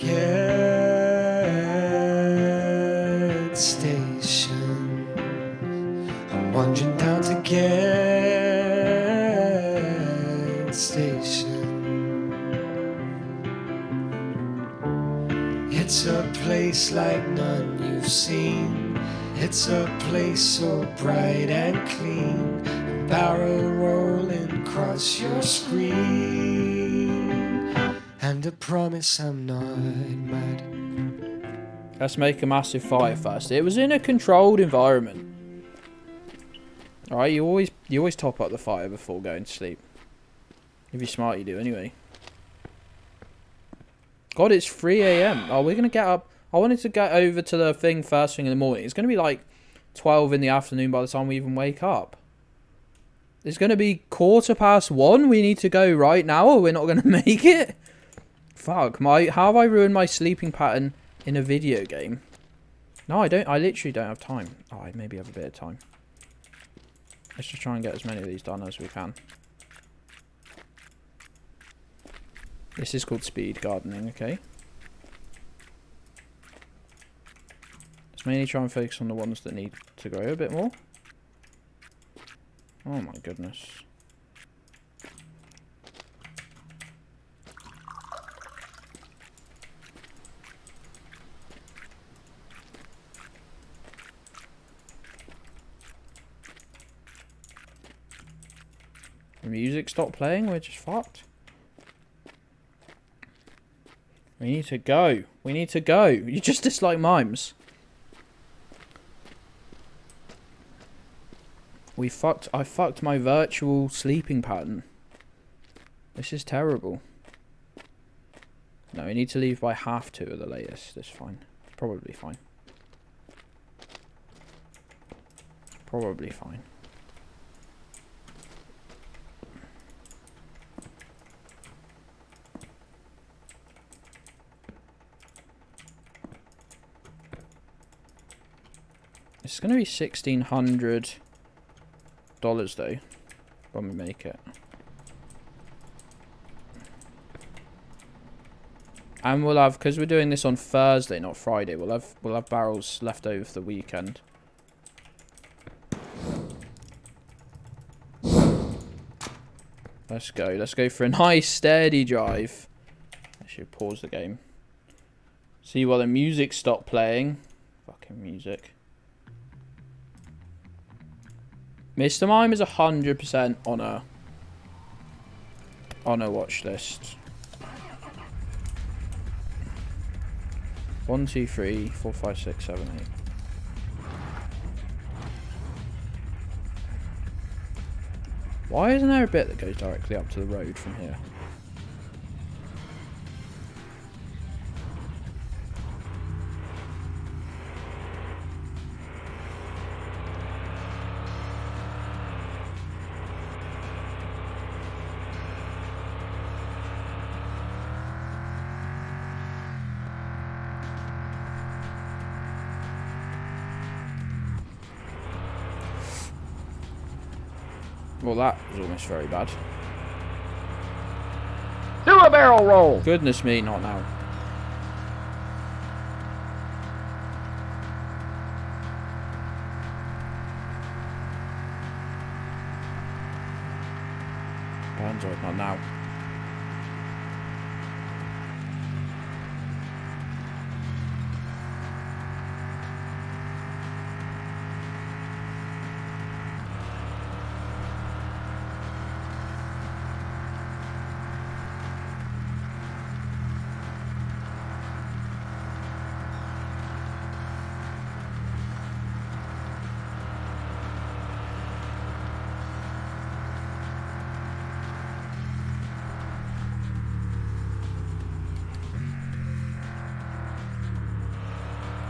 Gedds station. I'm wandering down to Gedds station. It's a place like none you've seen. It's a place so bright and clean. A barrel rolling across your screen. And I promise I'm not mad. Let's make a massive fire first. It was in a controlled environment. Alright, you always top up the fire before going to sleep. If you're smart, you do anyway. God, it's 3 AM. Oh, we're going to get up. I wanted to get over to the thing first thing in the morning. It's going to be like 12 in the afternoon by the time we even wake up. It's going to be 1:15. We need to go right now or we're not going to make it. Fuck, how have I ruined my sleeping pattern in a video game? No, I don't. I literally don't have time. Oh, I maybe have a bit of time. Let's just try and get as many of these done as we can. This is called speed gardening, okay? Let's mainly try and focus on the ones that need to grow a bit more. Oh my goodness. The music stopped playing, we're just fucked. We need to go. We need to go. You just dislike mimes. I fucked my virtual sleeping pattern. This is terrible. No, we need to leave by 2:30 at the latest. That's fine. Probably fine. Probably fine. It's going to be $1,600 though when we make it. And we'll have, because we're doing this on Thursday, not Friday, we'll have barrels left over for the weekend. Let's go. Let's go for a nice steady drive. I should pause the game. See while the music stopped playing. Fucking music. Mr. Mime is 100% on a watch list. 1, 2, 3, 4, 5, 6, 7, 8. Why isn't there a bit that goes directly up to the road from here? Well, that was almost very bad. Do a barrel roll! Goodness me, not now. Banzoid, not now.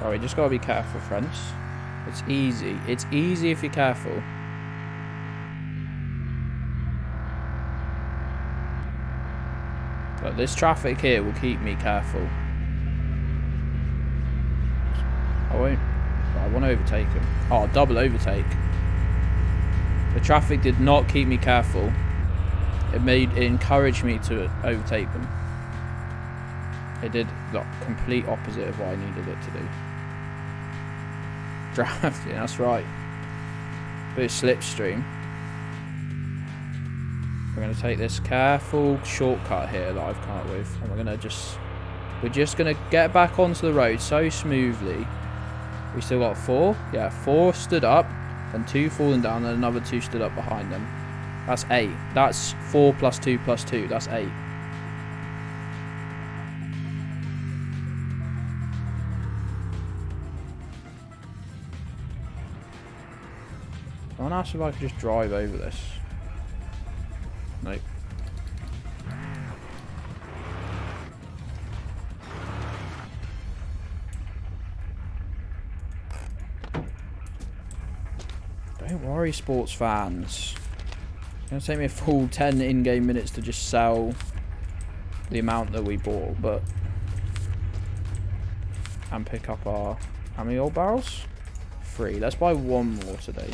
Alright, we just gotta be careful, friends. It's easy. It's easy if you're careful. But this traffic here will keep me careful. I want to overtake him. Oh, double overtake. The traffic did not keep me careful. It encouraged me to overtake them. It did the complete opposite of what I needed it to do. Drafting, that's right. Bit of slipstream. We're going to take this careful shortcut here that I've come up with, and we're just going to get back onto the road so smoothly. We still got 4. Yeah, 4 stood up, and 2 falling down, and another 2 stood up behind them. That's 8. That's 4 plus 2 plus 2. That's 8. I want to ask if I could just drive over this. Nope. Don't worry, sports fans. It's going to take me a full 10 in-game minutes to just sell the amount that we bought, but... And pick up our... How many old barrels? 3. Let's buy 1 more today.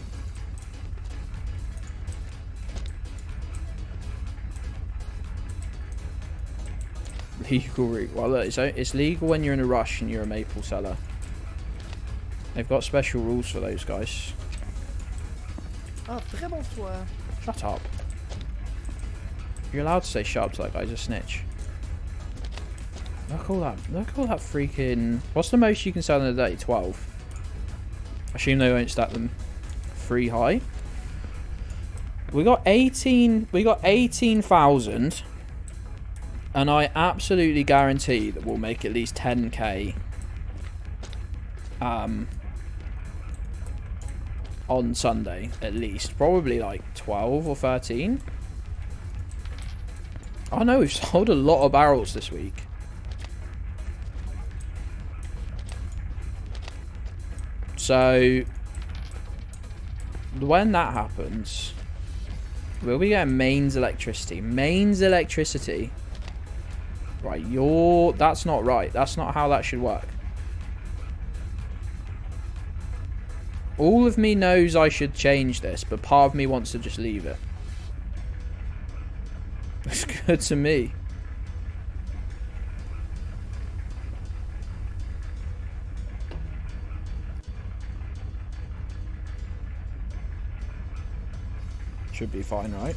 Legal route. Well, look, it's legal when you're in a rush and you're a maple seller. They've got special rules for those guys. Oh, très bonsoir. Shut up. You're allowed to say shut up to that guy. He's a snitch. Look at all that. Look at all that freaking... What's the most you can sell in a day? 12. I assume they won't stack them 3 high. We got 18. We got 18,000. And I absolutely guarantee that we'll make at least 10k on Sunday, at least. Probably like 12 or 13. Oh no, we've sold a lot of barrels this week. So, when that happens, we'll be getting mains electricity. Mains electricity. Right, that's not right. That's not how that should work. All of me knows I should change this, but part of me wants to just leave it. It's good to me. Should be fine, right?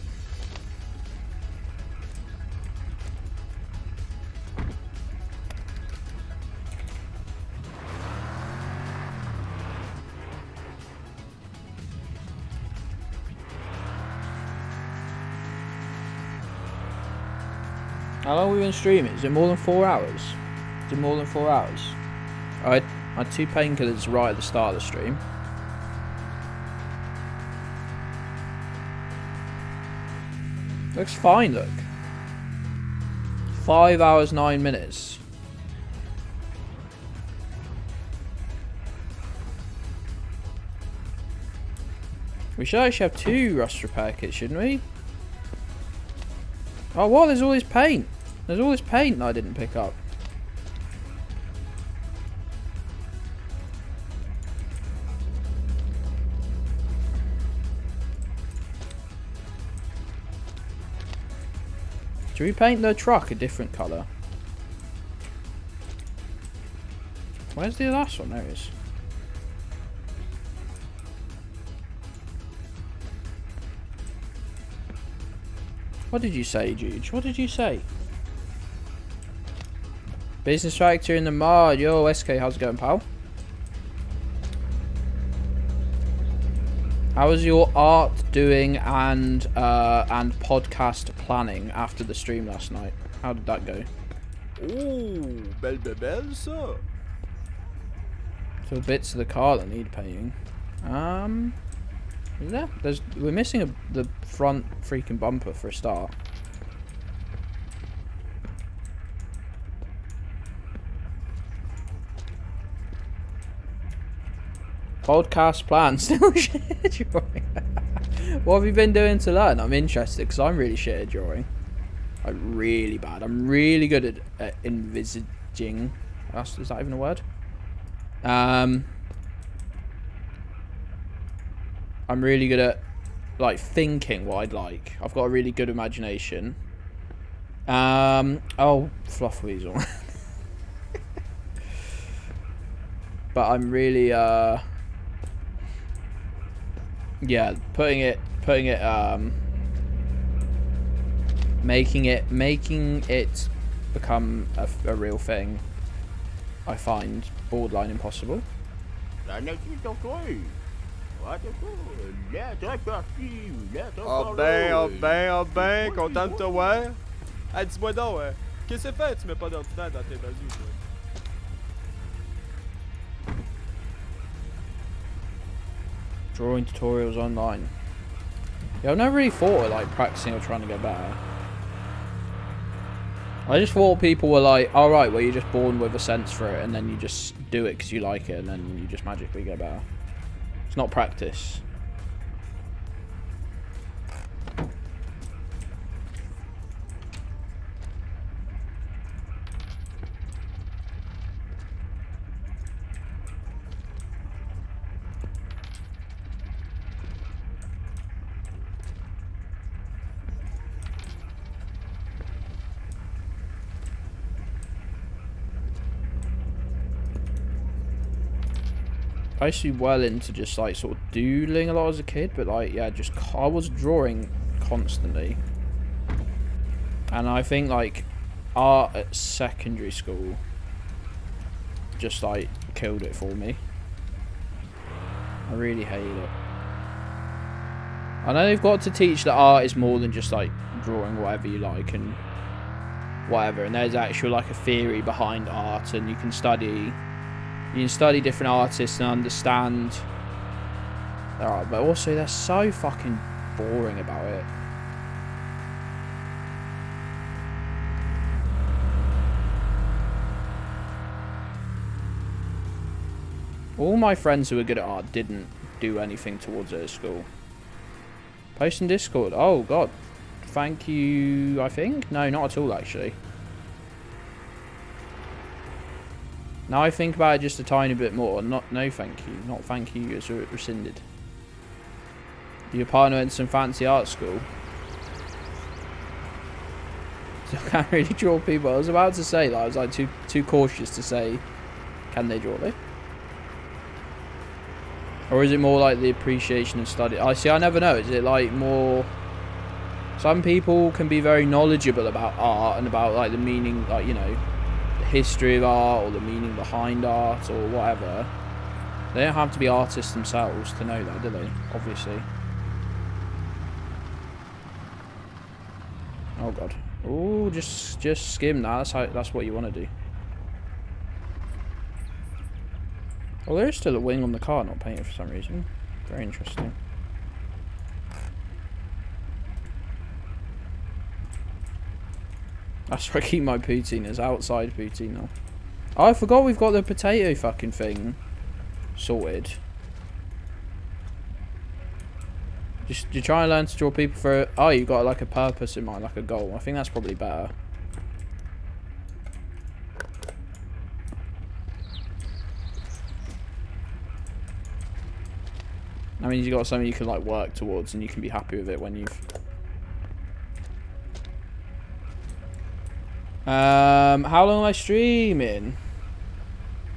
How long have we been streaming? Is it more than 4 hours? Is it more than 4 hours? I had 2 painkillers right at the start of the stream. Looks fine, look. 5 hours, 9 minutes. We should actually have 2 rust repair kits, shouldn't we? Oh, what? There's all this paint. There's all this paint that I didn't pick up. Should we paint the truck a different colour? Where's the last one? There it is. What did you say, Juge? What did you say? Business Factor in the mod. Yo, SK, how's it going, pal? How was your art doing and podcast planning after the stream last night? How did that go? Oh, belle ça. So bits of the car that need painting. Yeah, we're missing the front freaking bumper for a start. Podcast plan, still shit at drawing. What have you been doing to learn? I'm interested because I'm really shit at drawing. I'm really bad. I'm really good at envisaging. Is that even a word? I'm really good at like thinking what I'd like. I've got a really good imagination. Oh, Fluff Weasel. but I'm really yeah, making it become a real thing, I find borderline impossible. Ah ben, content de te voir. Ah, dis-moi donc, qu'est-ce que c'est fait tu mets pas d'ordinaire dans tes bazous, toi? Drawing tutorials online. Yeah, I've never really thought of like practicing or trying to get better. I just thought people were like, alright, well you're just born with a sense for it and then you just do it because you like it and then you just magically get better. It's not practice. I used to be well into just like sort of doodling a lot as a kid, but like yeah, just I was drawing constantly, and I think like art at secondary school just like killed it for me. I really hate it. I know they've got to teach that art is more than just like drawing whatever you like and whatever, and there's actual like a theory behind art, and you can study different artists and understand their art, but also they're so fucking boring about it. All my friends who were good at art didn't do anything towards it at school. Post in Discord. Oh god. Thank you, I think? No, not at all actually. Now I think about it just a tiny bit more. No thank you. Not thank you is rescinded. Your partner went to some fancy art school. So I can't really draw people. I was about to say that. I was like too cautious to say, can they draw it? Or is it more like the appreciation of study? I see, I never know. Is it like more... Some people can be very knowledgeable about art and about like the meaning, like, you know, the history of art or the meaning behind art or whatever. They don't have to be artists themselves to know that, do they? Obviously. Oh god. Oh, just skim that. That's what you want to do. Well, there is still a wing on the car not painted for some reason. Very interesting. That's where I keep my poutine, as outside poutine now. Oh, I forgot we've got the potato fucking thing sorted. Just you try and learn to draw people for... Oh, you got like a purpose in mind, like a goal. I think that's probably better. I mean, you got something you can like work towards, and you can be happy with it when you've. How long am I streaming?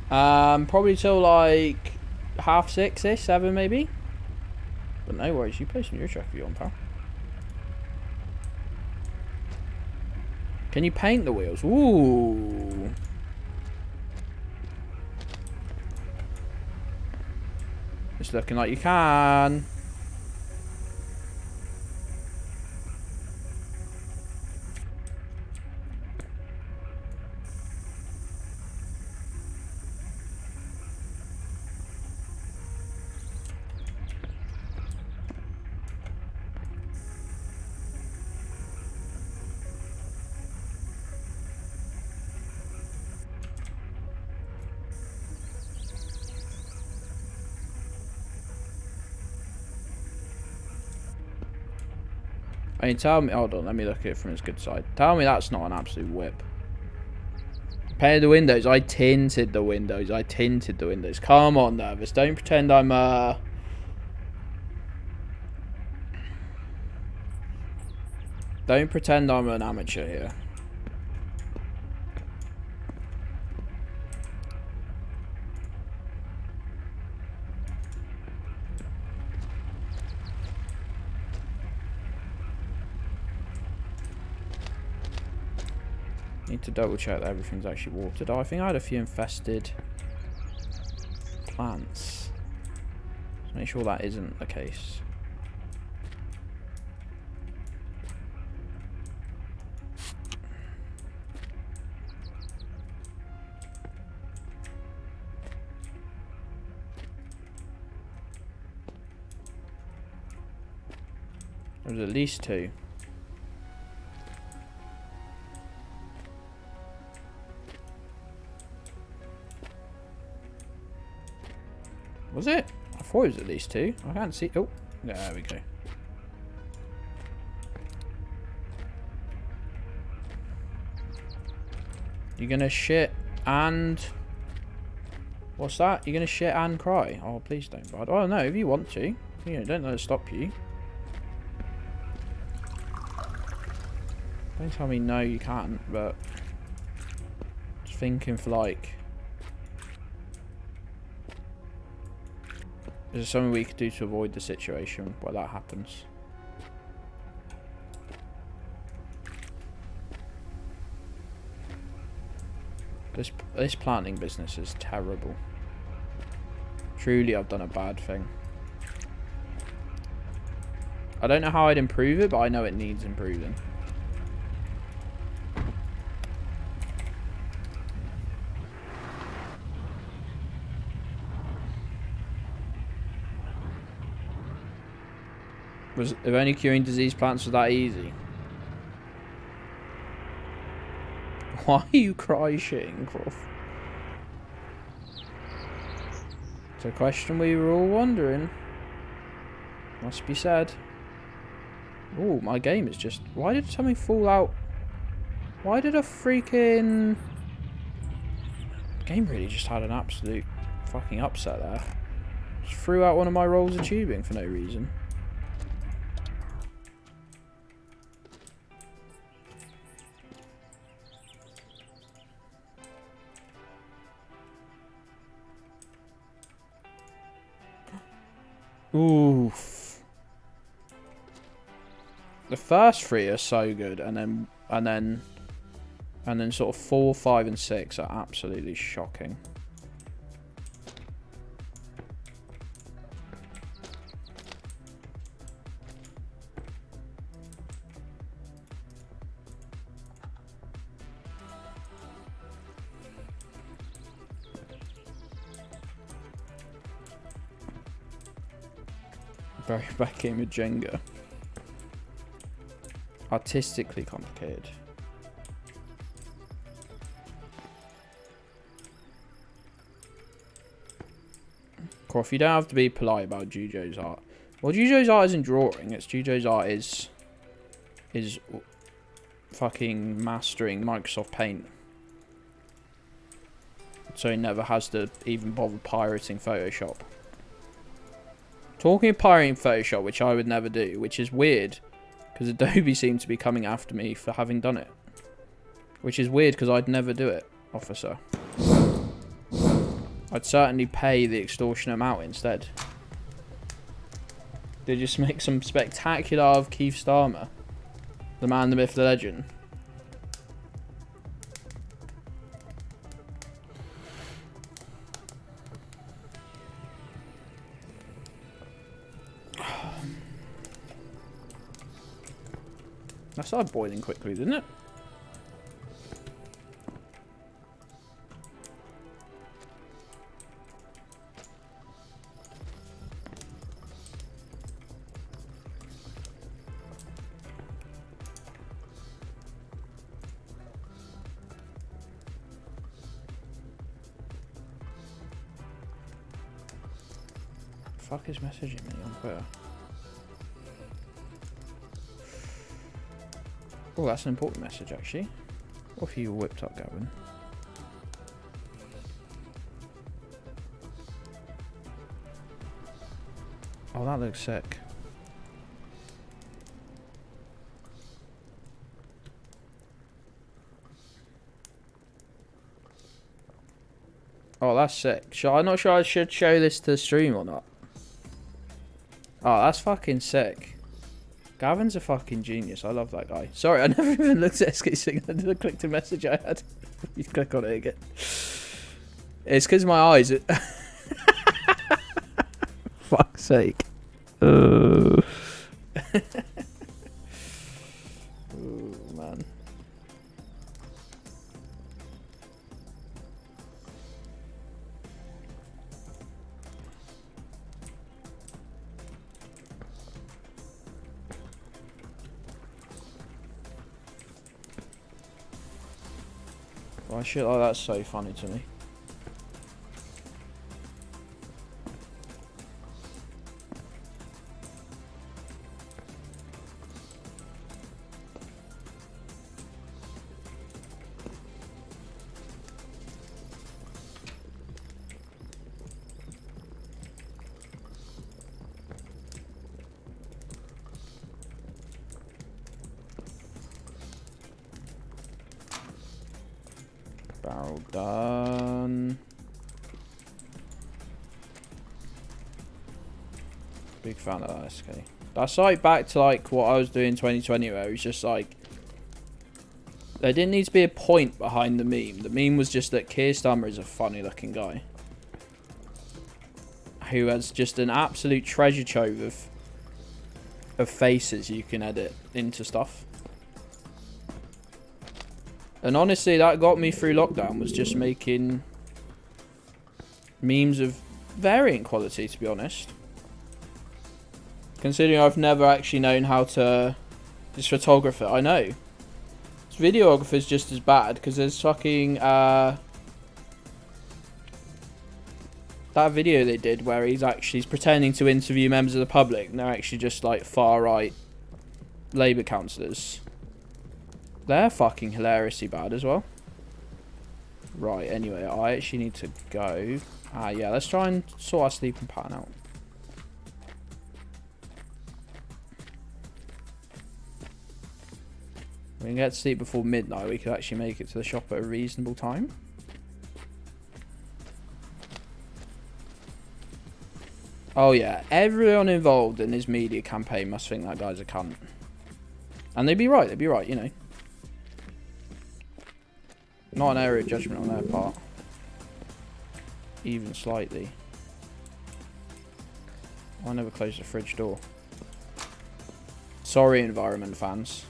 Probably till like 6:30ish, 7 maybe. But no worries, you play some your track if you want, pal. Can you paint the wheels? Ooh. It's looking like you can. I mean, tell me... Hold on, let me look at it from its good side. Tell me that's not an absolute whip. Painted the windows. I tinted the windows. I tinted the windows. Come on, Nervous. Don't pretend I'm, Don't pretend I'm an amateur here. Need to double check that everything's actually watered. Oh, I think I had a few infested plants. Let's make sure that isn't the case. There's at least 2. Was it? I thought it was at least 2. I can't see. Oh, there we go. You're gonna shit and... What's that? You're gonna shit and cry? Oh, please don't, bud. Oh, no, if you want to. You know, don't let it stop you. Don't tell me no, you can't, but... Just thinking for like... Is there something we could do to avoid the situation where that happens? This planting business is terrible. Truly, I've done a bad thing. I don't know how I'd improve it, but I know it needs improving. If only curing disease plants was that easy. Why are you cry shitting, Croft? It's a question we were all wondering. Must be said. Oh, my game is just... Why did something fall out? Why did a freaking... The game really just had an absolute fucking upset there. Just threw out one of my rolls of tubing for no reason. Oof. The first 3 are so good, and then sort of 4, 5, and 6 are absolutely shocking. Very bad game of Jenga. Artistically complicated. Croft, you don't have to be polite about Jujo's art. Well, Jujo's art isn't drawing. It's Jujo's art is fucking mastering Microsoft Paint. So he never has to even bother pirating Photoshop. Talking of pirating Photoshop, which I would never do, which is weird, because Adobe seemed to be coming after me for having done it. Which is weird, because I'd never do it, officer. I'd certainly pay the extortionate amount instead. They just make some spectacular of Keith Starmer. The man, the myth, the legend. That started boiling quickly, didn't it? Fuck is messaging me on Twitter? Oh, that's an important message, actually. What have you whipped up, Gavin? Oh, that looks sick. Oh, that's sick. I'm not sure I should show this to the stream or not. Oh, that's fucking sick. Gavin's a fucking genius. I love that guy. Sorry, I never even looked at SK6. I just clicked a message I had. You click on it again. It's because my eyes... Fuck's sake. Oh, man. Why shit like that's so funny to me. Barrel done. Big fan of that SK. That's like back to like what I was doing in 2020 where it was just like there didn't need to be a point behind the meme. The meme was just that Keir Starmer is a funny looking guy who has just an absolute treasure trove of faces you can edit into stuff. And honestly, that got me through lockdown, was just making memes of varying quality, to be honest. Considering I've never actually known how to just photographer. I know. This videographer's just as bad, because there's fucking, that video they did where he's pretending to interview members of the public, and they're actually just, like, far-right Labour councillors. They're fucking hilariously bad as well. Right, anyway, I actually need to go. Yeah, let's try and sort our sleeping pattern out. We can get to sleep before midnight. We could actually make it to the shop at a reasonable time. Oh yeah, everyone involved in his media campaign must think that guy's a cunt. And they'd be right, you know. Not an area of judgment on their part. Even slightly. I never closed the fridge door. Sorry, environment fans.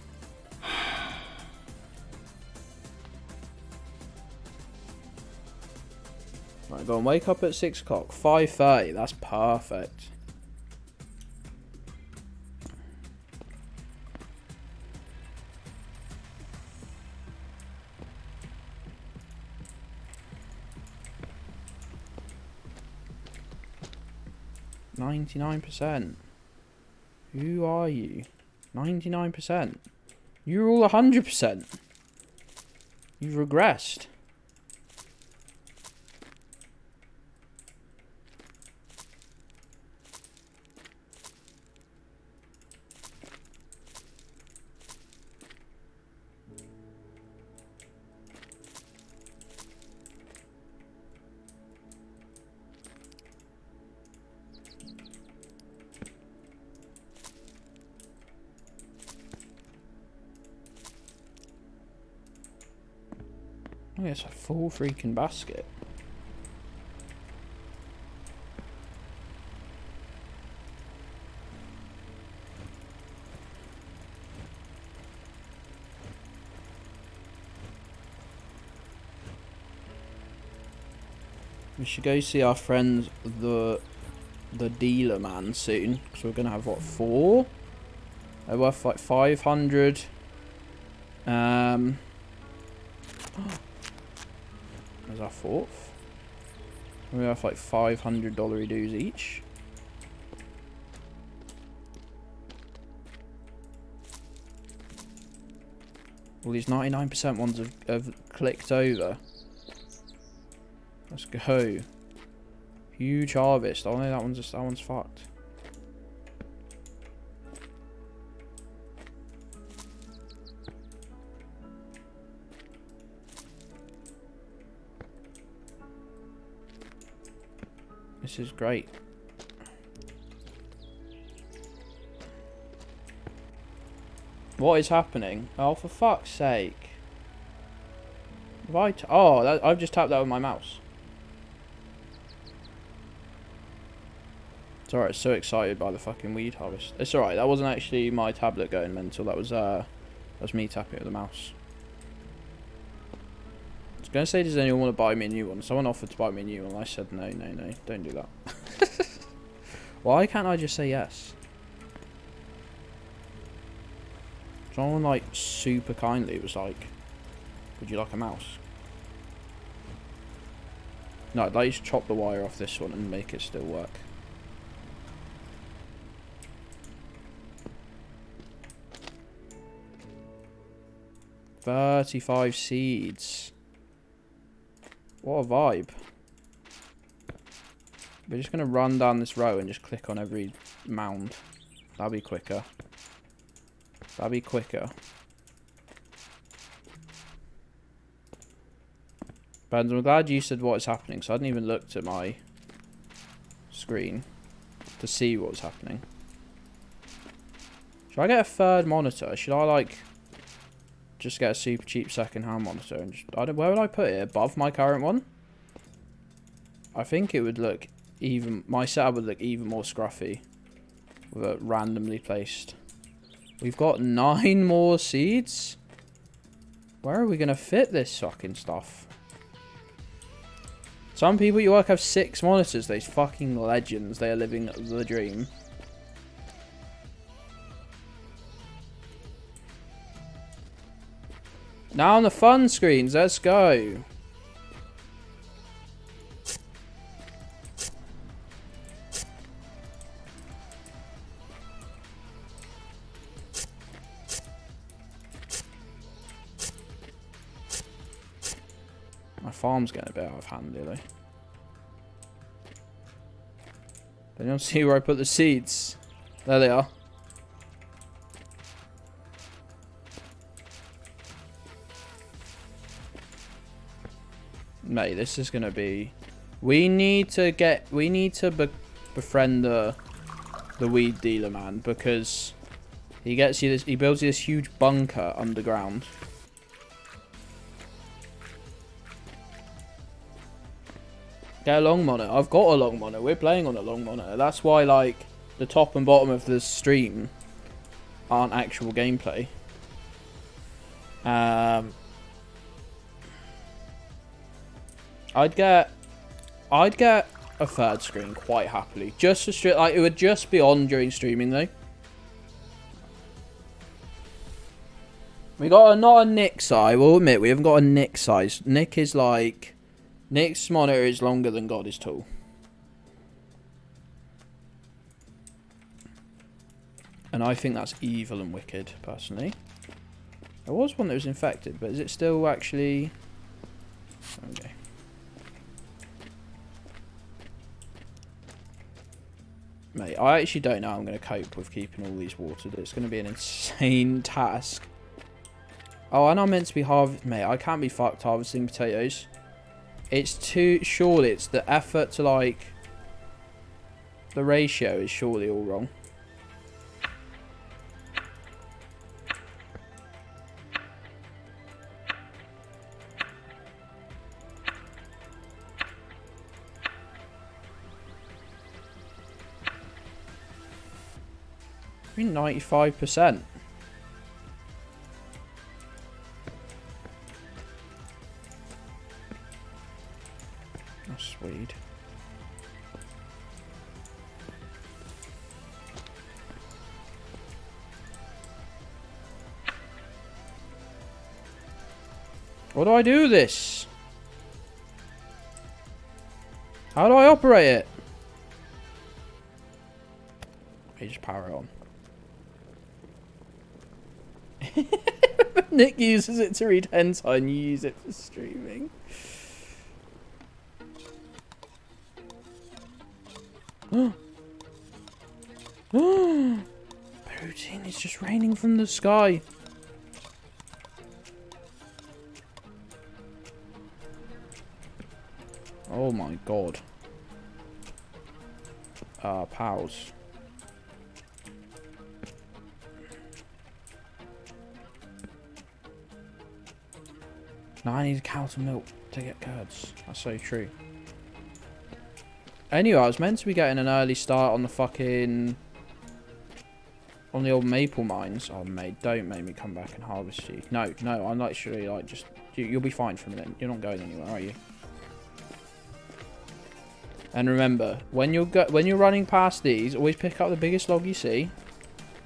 Right, go and wake up at 6 o'clock. 5:30, that's perfect. %. Who are you? 99%. You're all 100%. You've regressed. Oh, it's a full freaking basket. We should go see our friend the dealer man soon. So we're gonna have what, 4? They're worth like 500. There's our 4th. We have like $500 dues each. All these 99% ones have clicked over. Let's go. Huge harvest. Oh no, that one's fucked. This is great. What is happening? Oh, for fuck's sake. Right. Oh, I've just tapped that with my mouse. It's alright, so excited by the fucking weed harvest. It's alright, that wasn't actually my tablet going mental, that was me tapping with the mouse. I was going to say, does anyone want to buy me a new one? Someone offered to buy me a new one, I said no, don't do that. Why can't I just say yes? Someone, like, super kindly was like, would you like a mouse? No, I'd like you to chop the wire off this one and make it still work. $35 seeds. What a vibe. We're just going to run down this row and just click on every mound. That'll be quicker. That'll be quicker. But I'm glad you said what is happening, so I hadn't even looked at my screen to see what was happening. Should I get a third monitor? Should I, like, just get a super cheap second-hand monitor and just, where would I put it? Above my current one? I think it would look even, my setup would look even more scruffy with it randomly placed. We've got 9 more seeds? Where are we going to fit this fucking stuff? Some people at your work have 6 monitors. Those fucking legends. They are living the dream. Now on the fun screens. Let's go. My farm's getting a bit out of hand, really. Don't you see where I put the seeds? There they are. Mate, this is gonna be. We need to befriend the weed dealer, man, because he gets you this. He builds you this huge bunker underground. Get a long monitor. I've got a long monitor. We're playing on a long monitor. That's why, like, the top and bottom of the stream aren't actual gameplay. I'd get a third screen quite happily. Just to stream, like, it would just be on during streaming though. We got not a Nick size. We'll admit we haven't got a Nick size. Nick is like. Nick's monitor is longer than God is tall. And I think that's evil and wicked, personally. There was one that was infected, but is it still actually... Okay. Mate, I actually don't know how I'm going to cope with keeping all these watered. It's going to be an insane task. Oh, and I'm meant to be Mate, I can't be fucked harvesting potatoes. It's too... Surely it's the effort to, like... The ratio is surely all wrong. I mean 95%. That's sweet. What do I do this? How do I operate it? I just power it on. Nick uses it to read hentai and you use it for streaming. Protein is just raining from the sky. Oh my god. Pals. No, I need a cow to milk to get curds. That's so true. Anyway, I was meant to be getting an early start on the fucking... on the old maple mines. Oh, mate, don't make me come back and harvest you. No, no, I'm literally like just... You'll be fine for a minute. You're not going anywhere, are you? And remember, when you're running past these, always pick up the biggest log you see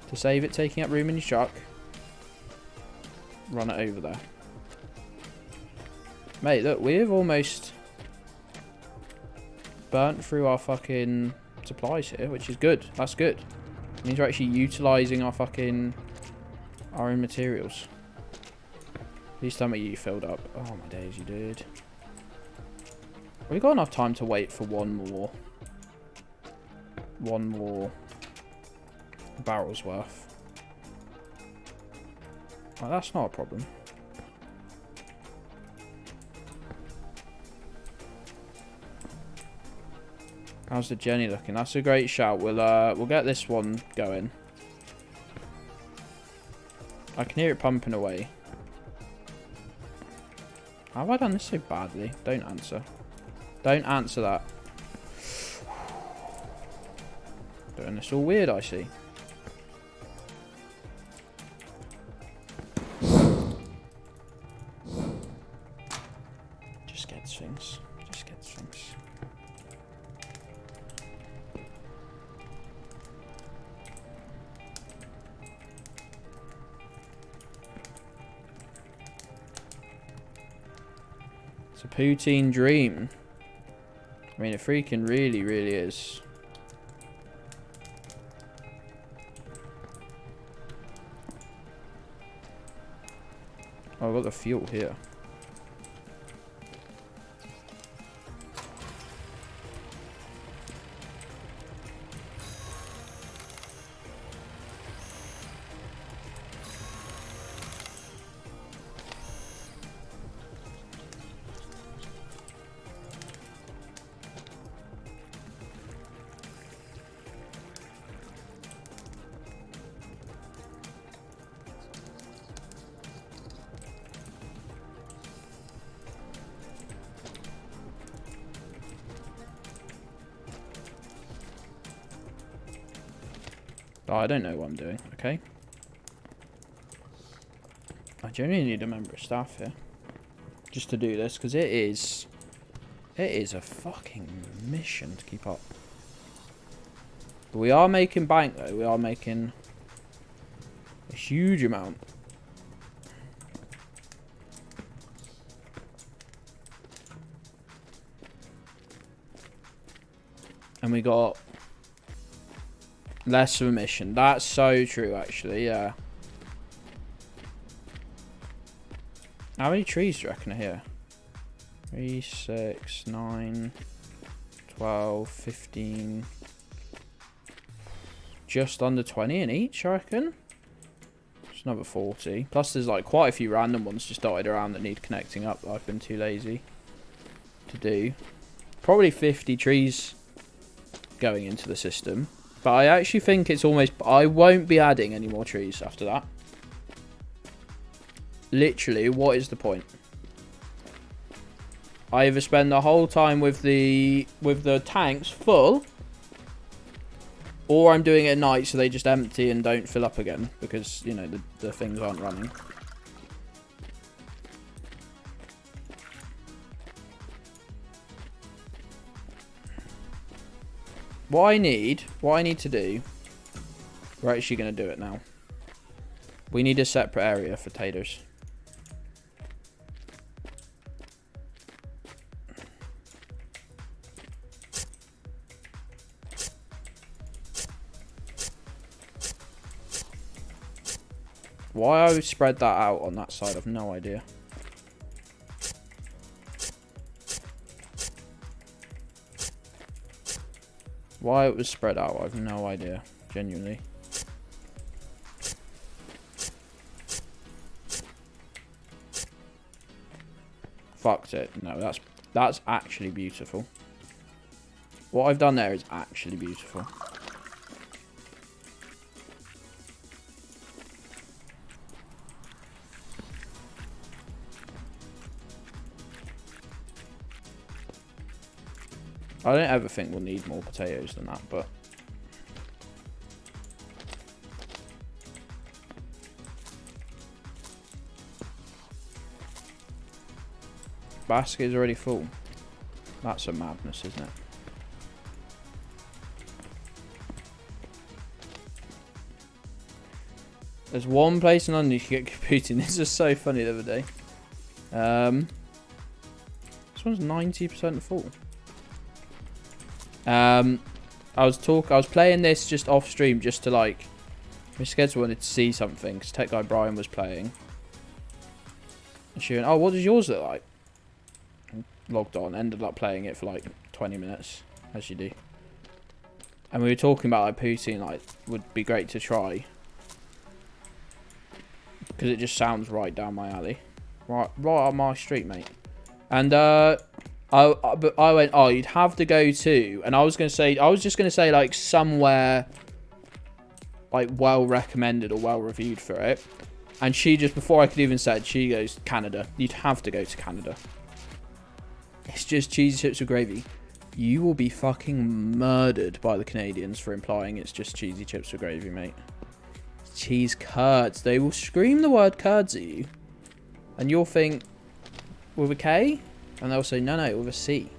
to save it taking up room in your truck. Run it over there. Mate, look, we've almost burnt through our fucking supplies here, which is good. That's good. It means we're actually utilising our own materials. Please tell me you filled up. Oh my days, you did. We've got enough time to wait for one more barrel's worth. Oh, that's not a problem. How's the Jenny looking? That's a great shout. We'll get this one going. I can hear it pumping away. How have I done this so badly? Don't answer. Don't answer that. Doing this all weird, I see. Just gets things. Just gets things. It's a poutine dream. I mean, it freaking really, really is. Oh, I've got the fuel here. Oh, I don't know what I'm doing, okay? I genuinely need a member of staff here. Just to do this, because it is a fucking mission to keep up. But we are making bank, though. We are making a huge amount. And we got less of a mission. That's so true, actually, yeah. How many trees do you reckon are here? 3, 6, 9, 12, 15. Just under 20 in each, I reckon. Just another 40. Plus, there's like quite a few random ones just dotted around that need connecting up that I've been too lazy to do. Probably 50 trees going into the system. But I actually think it's almost... I won't be adding any more trees after that. Literally, what is the point? I either spend the whole time with the tanks full, or I'm doing it at night so they just empty and don't fill up again because, you know, the things aren't running. What I need to do, we're actually going to do it now. We need a separate area for taters. Why I would spread that out on that side, I've no idea. Why it was spread out, I've no idea. Genuinely. Fucked it. No, that's actually beautiful. What I've done there is actually beautiful. I don't ever think we'll need more potatoes than that, but... Basket is already full. That's a madness, isn't it? There's one place in London you can get poutine. This was so funny the other day. This one's 90% full. I was playing this just off stream just to like... Miss Gedds wanted to see something because Tech Guy Brian was playing. And she went, oh, what does yours look like? And logged on, ended up playing it for like 20 minutes, as you do. And we were talking about like poutine, like, would be great to try. Because it just sounds right down my alley. Right up my street, mate. And I went, oh, you'd have to go to, and I was just gonna say like somewhere like well recommended or well reviewed for it. And she just, before I could even say it, she goes, Canada. You'd have to go to Canada. It's just cheesy chips with gravy. You will be fucking murdered by the Canadians for implying it's just cheesy chips with gravy, mate. Cheese curds. They will scream the word curds at you. And you'll think, with a K? And they'll say, no, with a C.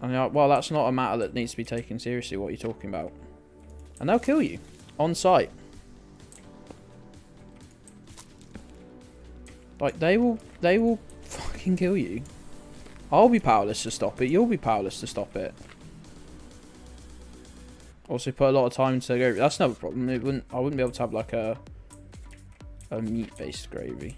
And you're like, well, that's not a matter that needs to be taken seriously. What are you talking about? And they'll kill you. On sight. Like, they will fucking kill you. I'll be powerless to stop it. You'll be powerless to stop it. Also put a lot of time into gravy. That's another problem. I wouldn't be able to have like a meat-based gravy.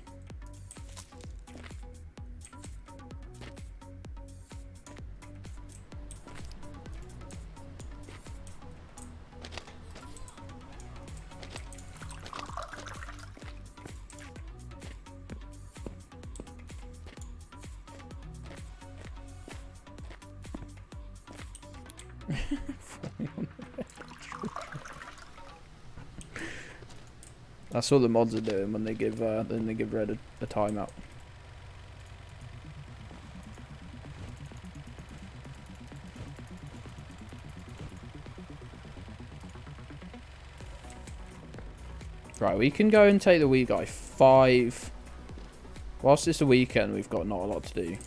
That's what the mods are doing when they give Red a timeout. Right, we can go and take the wee guy 5. Whilst it's the weekend, we've got not a lot to do.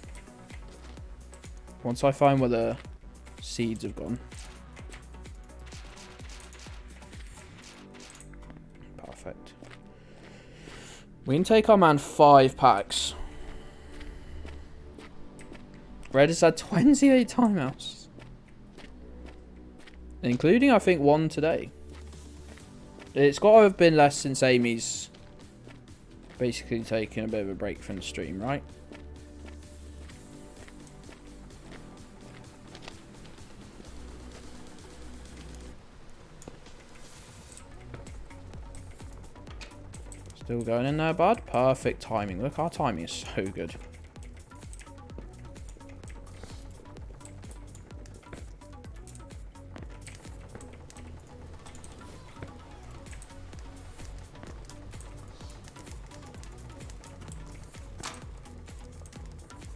Once I find where the seeds have gone. Perfect. We can take our man 5 packs. Red has had 28 timeouts. Including, I think, 1 today. It's got to have been less since Amy's basically taken a bit of a break from the stream, right? Still going in there, bud. Perfect timing. Look, our timing is so good.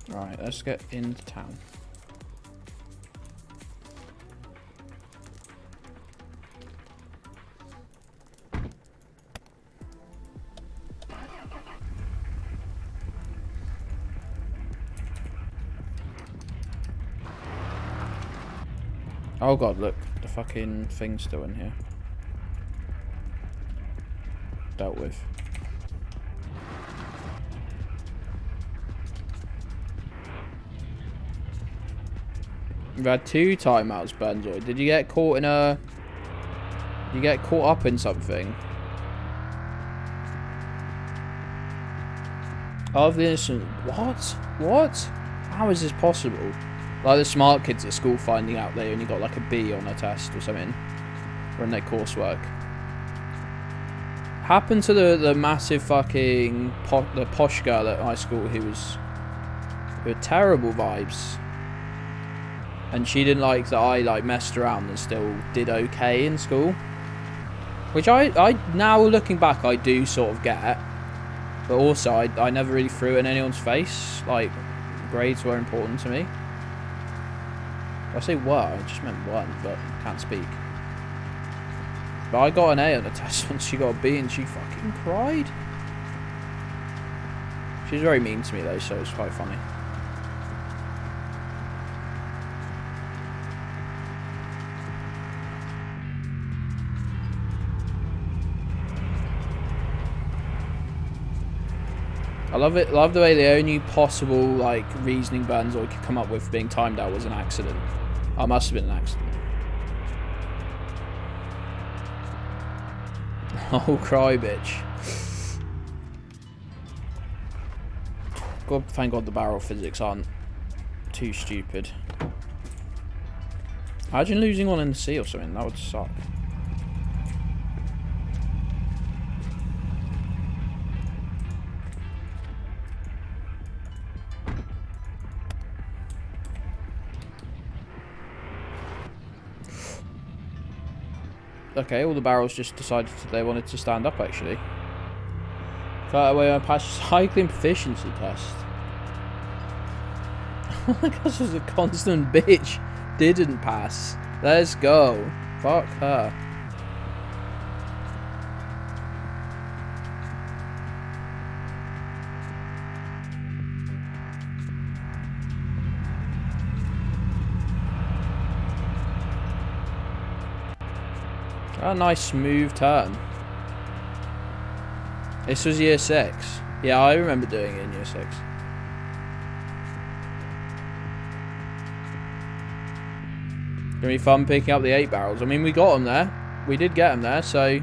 Right, let's get into town. Oh god, look, the fucking thing's still in here. Dealt with. You've had 2 timeouts, Banjo. Did you get caught in a... You get caught up in something? Of the innocent... What? What? How is this possible? Like the smart kids at school finding out they only got like a B on a test or something. Or in their coursework. Happened to the massive fucking... the posh girl at high school who had terrible vibes. And she didn't like that I like messed around and still did okay in school. Which I now looking back I do sort of get. But also I never really threw it in anyone's face. Like Grades were important to me. I say were, I just meant weren't, but can't speak. But I got an A on the test once. She got a B and she fucking cried. She's very mean to me though, so it's quite funny. I love it. Love the way the only possible like reasoning Burnside could come up with for being timed out was an accident. Oh, it must have been an accident. Oh, cry, bitch. God, thank God the barrel physics aren't too stupid. Imagine losing one in the sea or something. That would suck. Okay, all the barrels just decided that they wanted to stand up, actually. Far away on past cycling proficiency test. Because was a constant bitch. Didn't pass. Let's go. Fuck her. A nice smooth turn. This was year 6. Yeah, I remember doing it in year 6. Gonna be fun picking up the 8 barrels. I mean, we got them there. We did get them there, so...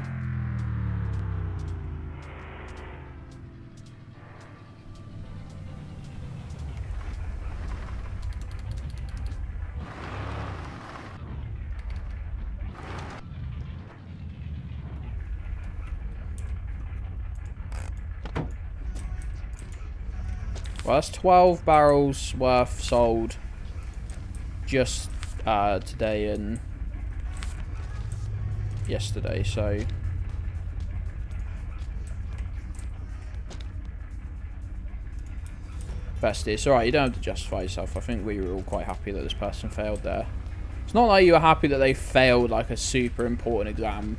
Well, that's 12 barrels worth sold just today and yesterday, so bestie, it's alright, you don't have to justify yourself. I think we were all quite happy that this person failed there. It's not like you were happy that they failed like a super important exam.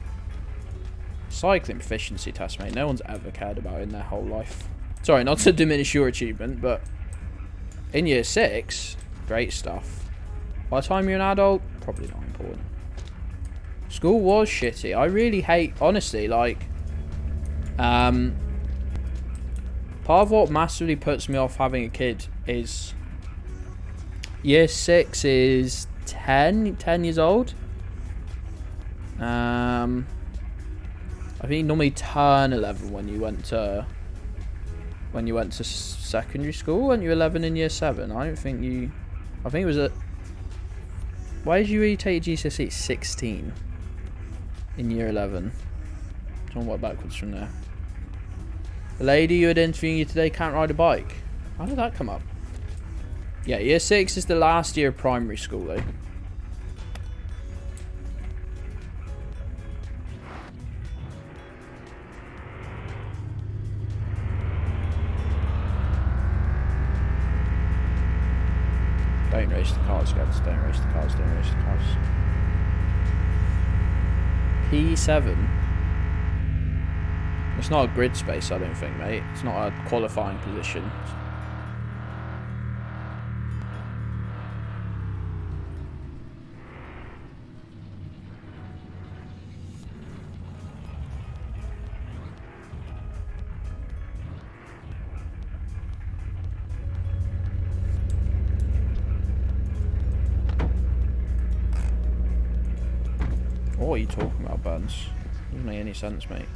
Cycling proficiency test, mate, no one's ever cared about it in their whole life. Sorry, not to diminish your achievement, but in year 6, great stuff. By the time you're an adult, probably not important. School was shitty. I really hate, honestly, like, part of what massively puts me off having a kid is year 6 is 10 years old. I think you normally turn 11 when you went to secondary school. Weren't you 11 in year 7? I don't think you... I think it was at... Why did you retake GCSE? 16 in year 11. Don't work backwards from there. The lady you had interviewing you today can't ride a bike. How did that come up? Yeah, year 6 is the last year of primary school though. Don't race the cars, Gedds. Don't race the cars. Don't race the cars. P7. It's not a grid space, I don't think, mate. It's not a qualifying position. What are you talking about, Burns? Doesn't make any sense, mate.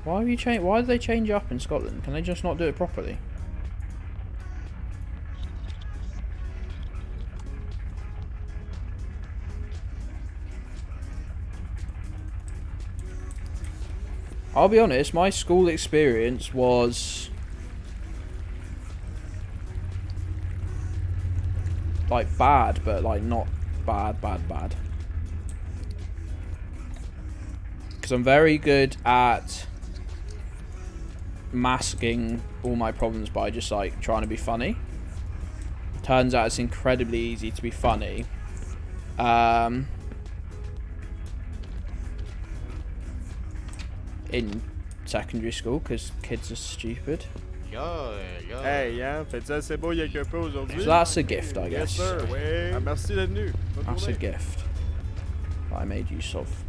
Why have you changed? Why did they change it up in Scotland? Can they just not do it properly? I'll be honest, my school experience was like bad, but like not bad. Because I'm very good at masking all my problems by just like trying to be funny. Turns out it's incredibly easy to be funny. In secondary school, because kids are stupid. Hey, hein, fais-tu assez beau y'a qu'un peu aujourd'hui? So that's a gift, I Yes, guess. sir. Oui. Ah, merci d'être venu. Bonne That's a journée. gift that I made use of.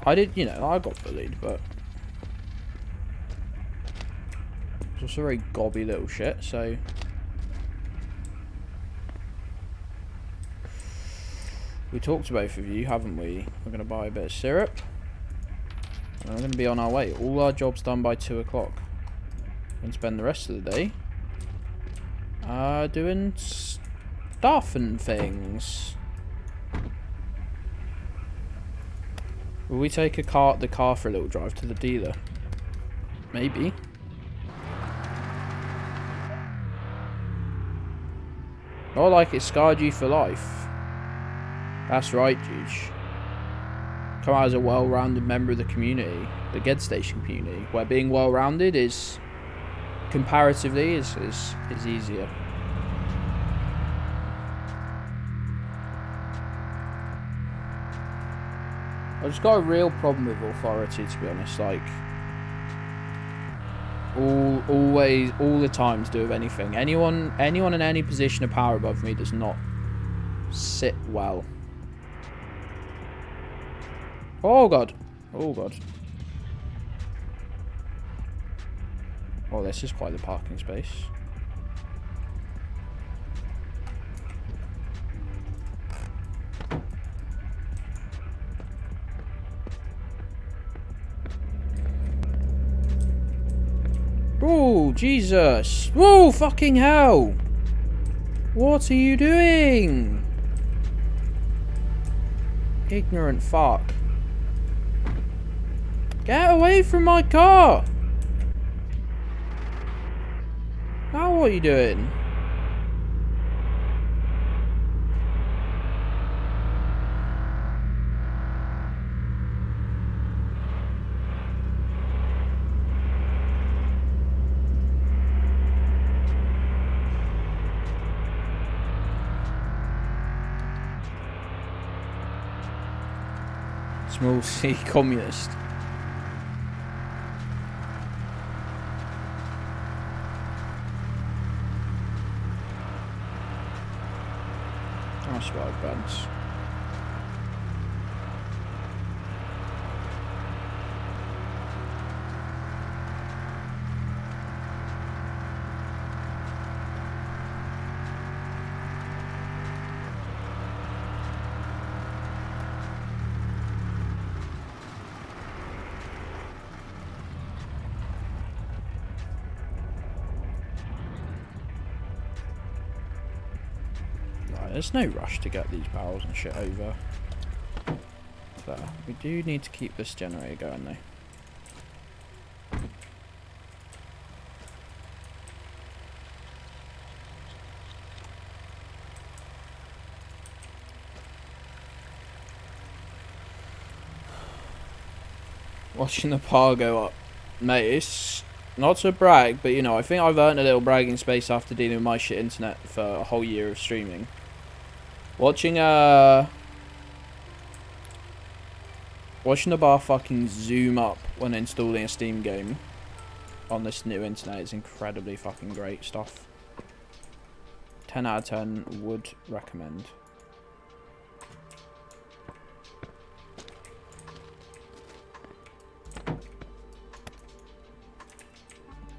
I did, you know, I got bullied, but it's also a very gobby little shit, so. We talked to both of you, haven't we? We're going to buy a bit of syrup. And we're going to be on our way. All our jobs done by 2 o'clock. And spend the rest of the day doing stuff and things. Will we take the car for a little drive to the dealer? Maybe. Not like it scarred you for life. That's right, Juge. Come out as a well-rounded member of the community, the Gedds Station community, where being well-rounded is, comparatively, is easier. I've just got a real problem with authority, to be honest. Like, all the time to do with anything. Anyone in any position of power above me does not sit well. Oh god. Oh god. Oh, this is quite the parking space. Oh, Jesus. Whoa, fucking hell. What are you doing? Ignorant fuck. Get away from my car! Now what are you doing? Small C communist. That's right, Benz. There's no rush to get these barrels and shit over. There. We do need to keep this generator going though. Watching the par go up. Mate, it's not to brag, but you know, I think I've earned a little bragging space after dealing with my shit internet for a whole year of streaming. Watching the bar fucking zoom up when installing a Steam game on this new internet is incredibly fucking great stuff. 10 out of 10 would recommend.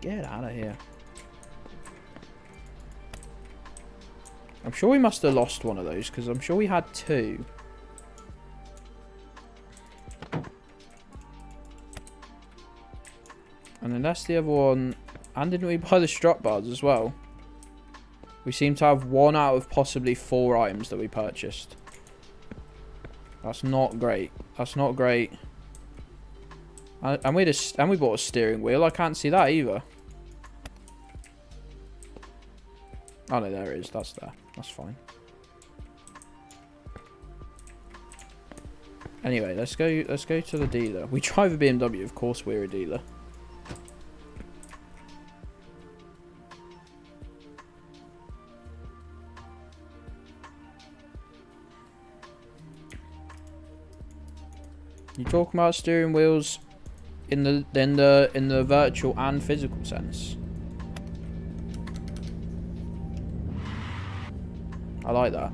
Get out of here. I'm sure we must have lost one of those, because I'm sure we had 2. And then that's the other one. And didn't we buy the strut bars as well? We seem to have 1 out of possibly 4 items that we purchased. That's not great. That's not great. And we bought a steering wheel. I can't see that either. Oh no, there it is. That's there. That's fine. Anyway, let's go to the dealer. We drive a BMW, of course we're a dealer. You talking about steering wheels in the virtual and physical sense? I like that.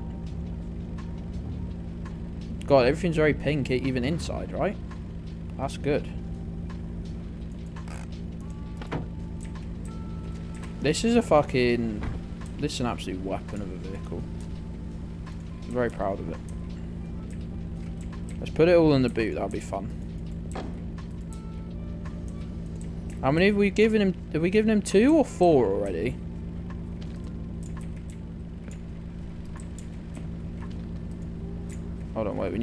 God, everything's very pink, even inside, right? That's good. This is a fucking... This is an absolute weapon of a vehicle. I'm very proud of it. Let's put it all in the boot, that'll be fun. How many have we given him? Have we given him 2 or 4 already? Hold on, wait, we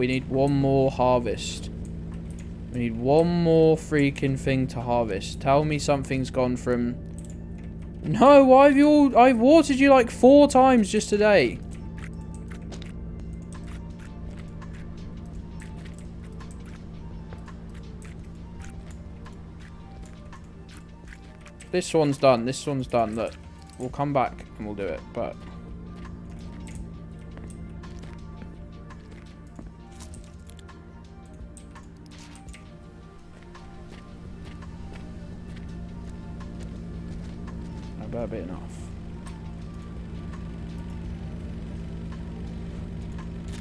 need one more harvest. We need one more freaking thing to harvest. Tell me something's gone from... No, why have you all... I've watered you like 4 times just today. This one's done. This one's done. Look, we'll come back and we'll do it, but... that better be enough.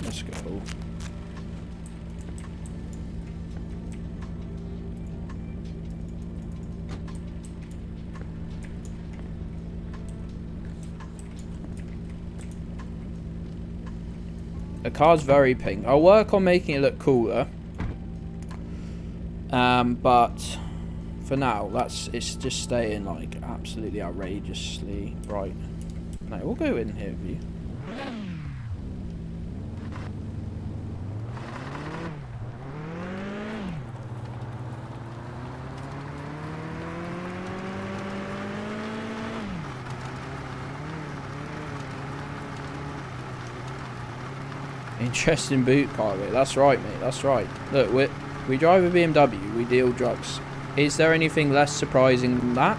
Let's go. The car's very pink. I'll work on making it look cooler. But for now, it's just staying like absolutely outrageously bright. No, we'll go in here with you. Interesting boot cargo. That's right, mate. That's right. Look, we drive a BMW. We deal drugs. Is there anything less surprising than that?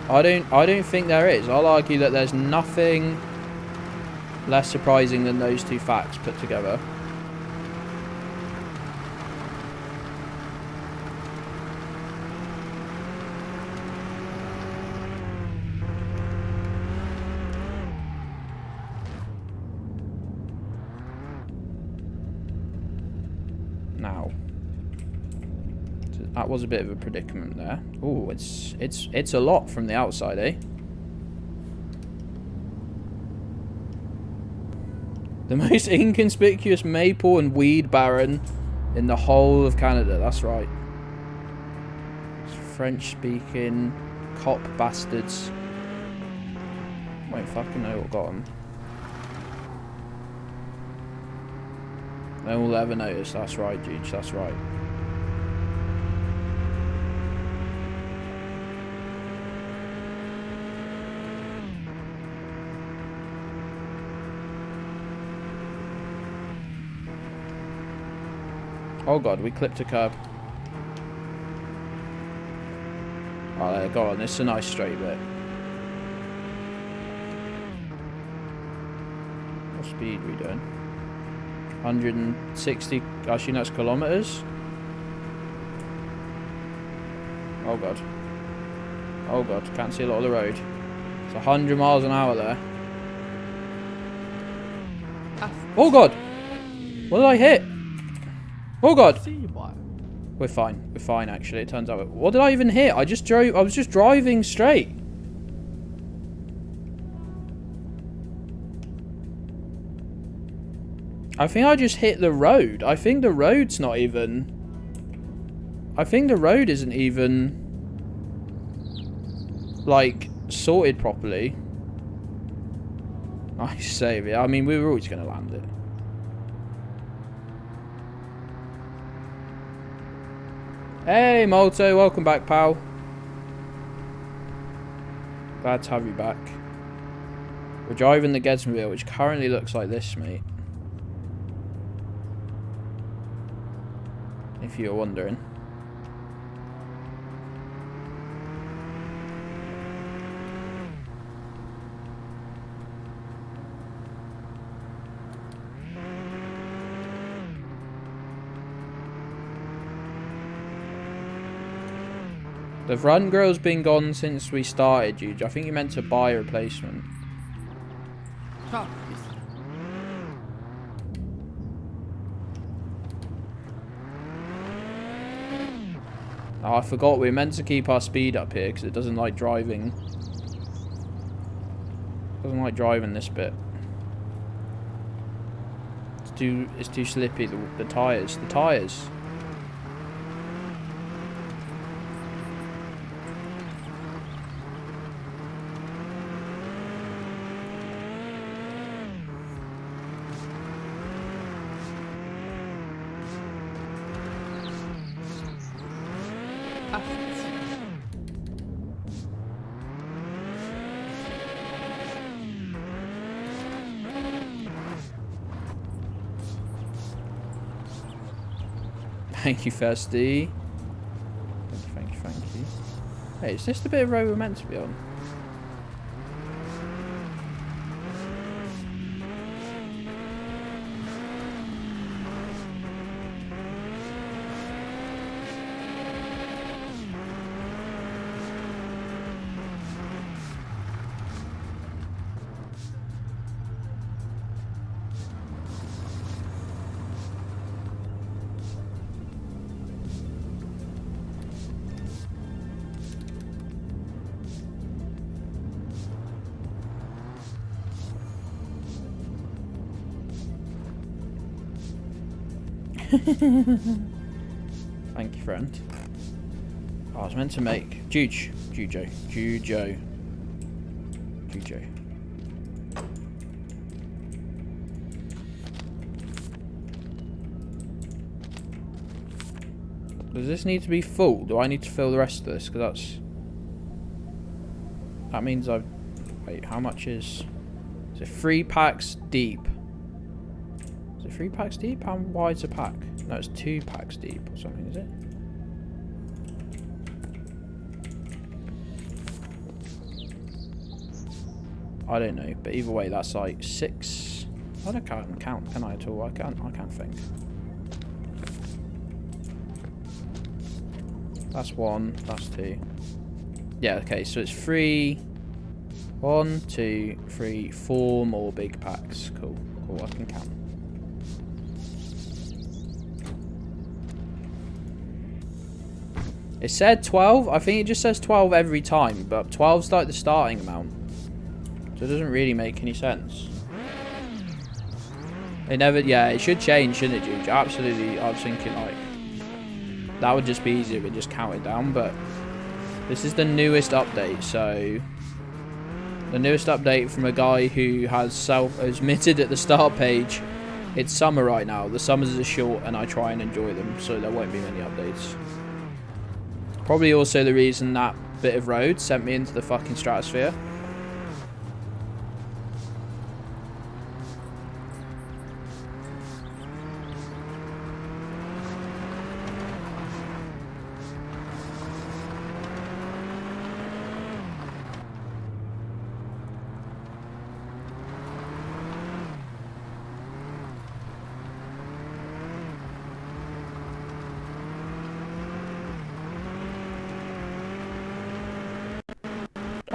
I don't think there is. I'll argue that there's nothing less surprising than those 2 facts put together. Now, that was a bit of a predicament there. Oh, it's a lot from the outside, eh? The most inconspicuous maple and weed baron in the whole of Canada. That's right. French-speaking cop bastards. Won't fucking know what got them. No one will ever notice. That's right, Juge. That's right. Oh god, we clipped a curb. Oh, there, go on. This is a nice straight bit. What speed are we doing? 160, actually that's kilometers. Oh god. Oh god, can't see a lot of the road. It's 100 miles an hour there. Oh god! What did I hit? Oh god! We're fine. We're fine actually, it turns out. What did I even hit? I was just driving straight. I think I just hit the road. I think the road's not even... I think the road isn't even... like, sorted properly. Nice save, yeah. I mean, we were always going to land it. Hey, Molto. Welcome back, pal. Glad to have you back. We're driving the Geddsmobile, which currently looks like this, mate. if you're wondering. The front grill's been gone since we started, Juge. I think you meant to buy a replacement. Ah, Oh, I forgot we were meant to keep our speed up here because it doesn't like driving. Doesn't like driving this bit. It's too slippy. The tires. The tires. Thank you, Festy. Thank you. Hey, is this the bit of road we're meant to be on? Thank you, friend. Oh, I was meant to make Jujo. Does this need to be full? Do I need to fill the rest of this? Because that means I've... Wait, how much is it 3 packs deep? Is it 3 packs deep? How wide's a pack? No, it's 2 packs deep or something, is it? I don't know, but either way, that's like 6. I don't count, can I at all? I can't think. That's 1, that's 2. Yeah, okay, so it's 3. 1, 2, 3, 4 more big packs. Cool, I can count. It said 12. I think it just says 12 every time, but 12's like the starting amount. So it doesn't really make any sense. It never... Yeah, it should change, shouldn't it, Juge? Absolutely. I was thinking, like... That would just be easier if it just counted down, but... This is the newest update, so... The newest update from a guy who has admitted at the start page... It's summer right now. The summers are short, and I try and enjoy them, so there won't be many updates. Probably also the reason that bit of road sent me into the fucking stratosphere.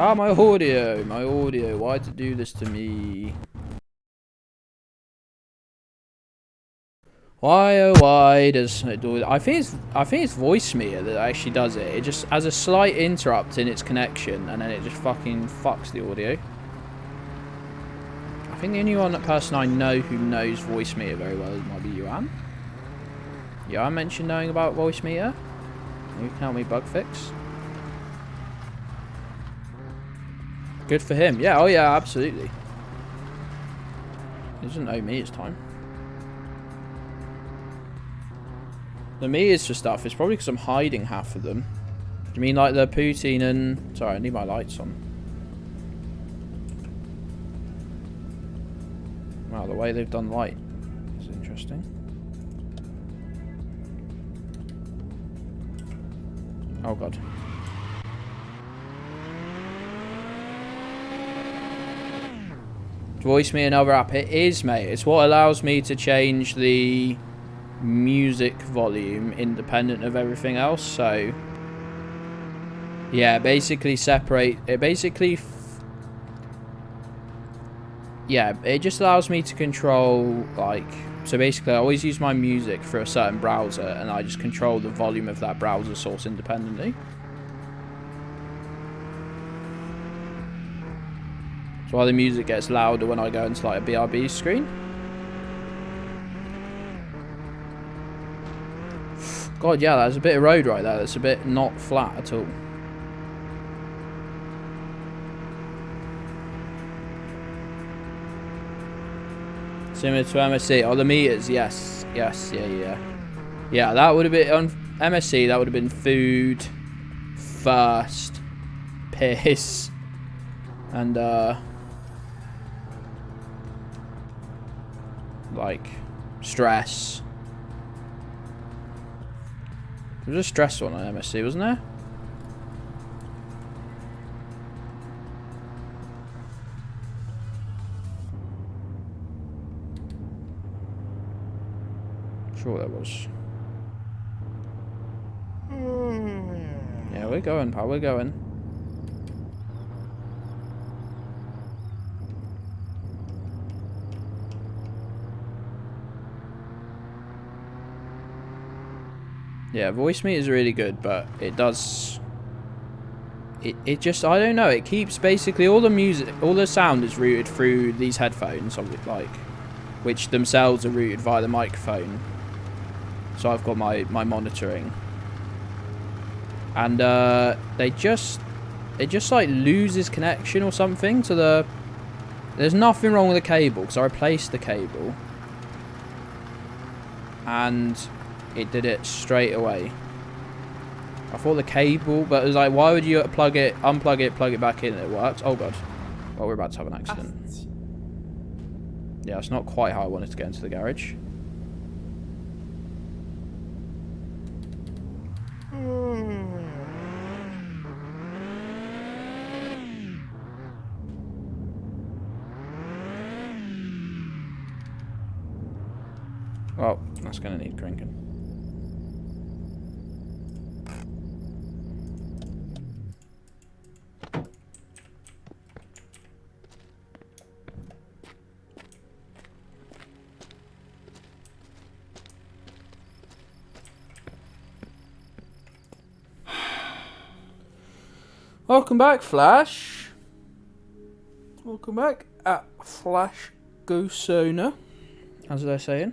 Ah, my audio. Why'd you do this to me? Why, oh why does it do it? I think it's voice meter that actually does it. It just has a slight interrupt in its connection, and then it just fucking fucks the audio. I think the only person I know who knows voice meter very well might be Yuan. Yuan mentioned knowing about voice meter. You can help me bug fix. Good for him. Yeah, oh yeah, absolutely. He doesn't owe me his time. The meters for stuff is probably because I'm hiding half of them. Do you mean like the poutine and... Sorry, I need my lights on. Wow, the way they've done light is interesting. Oh god. Voice me another app. It is, mate. It's what allows me to change the music volume independent of everything else. So yeah, basically separate it. Basically yeah, it just allows me to control, like, so basically I always use my music for a certain browser and I just control the volume of that browser source independently. That's why the music gets louder when I go into like a BRB screen. God, yeah, there's a bit of road right there. That's a bit not flat at all. Similar to MSC. Oh, the meters, yes. Yes, yeah. Yeah, that would have been on MSC, that would have been food, first, piss, and like stress. There was a stress one on MSC, wasn't there? Sure there was. Yeah, we're going, pal, we're going. Yeah, voice meter is really good, but it does... It just, I don't know, it keeps basically all the music, all the sound is routed through these headphones, like, which themselves are routed via the microphone. So I've got my monitoring. And it just like loses connection or something to the... There's nothing wrong with the cable, because I replaced the cable. And it did it straight away. I thought the cable, but it was like, why would you unplug it, plug it back in, and it worked? Oh god. Well, we're about to have an accident. Yeah, it's not quite how I wanted to get into the garage. Well, that's going to need cranking. Welcome back, Flash. Welcome back at Flash Goose Owner, as they're saying.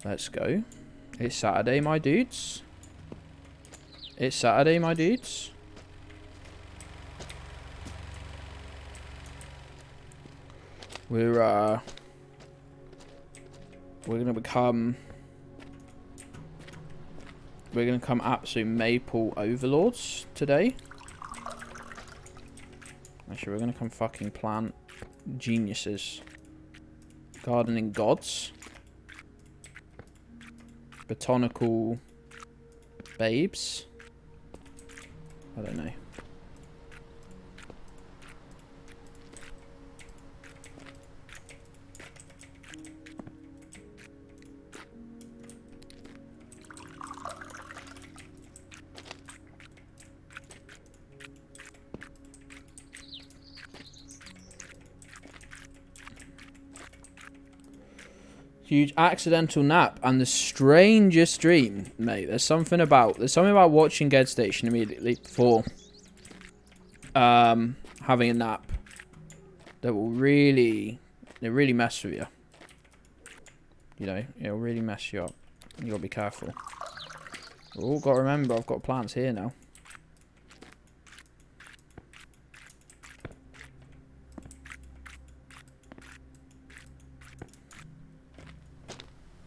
Let's go. It's Saturday, my dudes. It's Saturday, my dudes. We're gonna become absolute maple overlords today. Actually, we're gonna become fucking plant geniuses. Gardening gods. Botanical babes. I don't know. Huge accidental nap and the strangest dream, mate. There's something about watching Gedds Station immediately before having a nap that will really mess with you. You know, it'll really mess you up. You gotta be careful. Oh, gotta remember, I've got plants here now.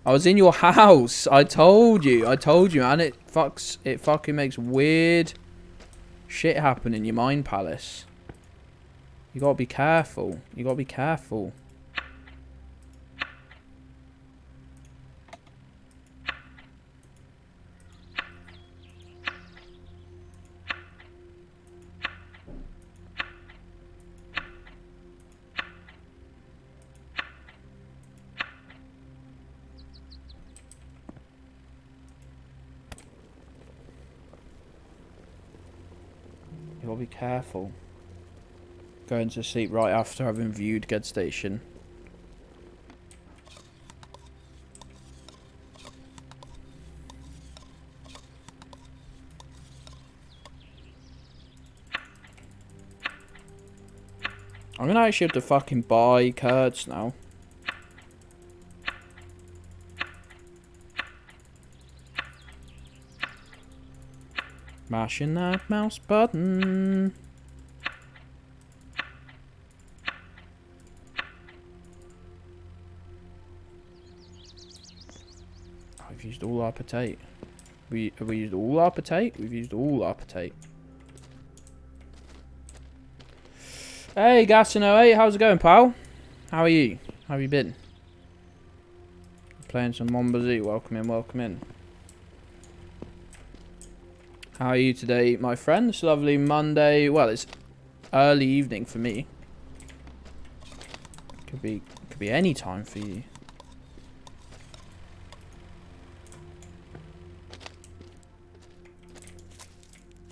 I was in your house. I told you, man. It fucking makes weird shit happen in your mind palace. You gotta be careful. You gotta be careful. I'll be careful. Going to sleep right after having viewed Gedds Station. I'm gonna actually have to fucking buy curds now. Mashing that mouse button. I've used all our potato. Have we used all our potato? We've used all our potato. Hey, Gas108, how's it going, pal? How are you? How have you been? Playing some Mon Bazou. Welcome in, welcome in. How are you today, my friend? It's a lovely Monday. Well, it's early evening for me. Could be any time for you.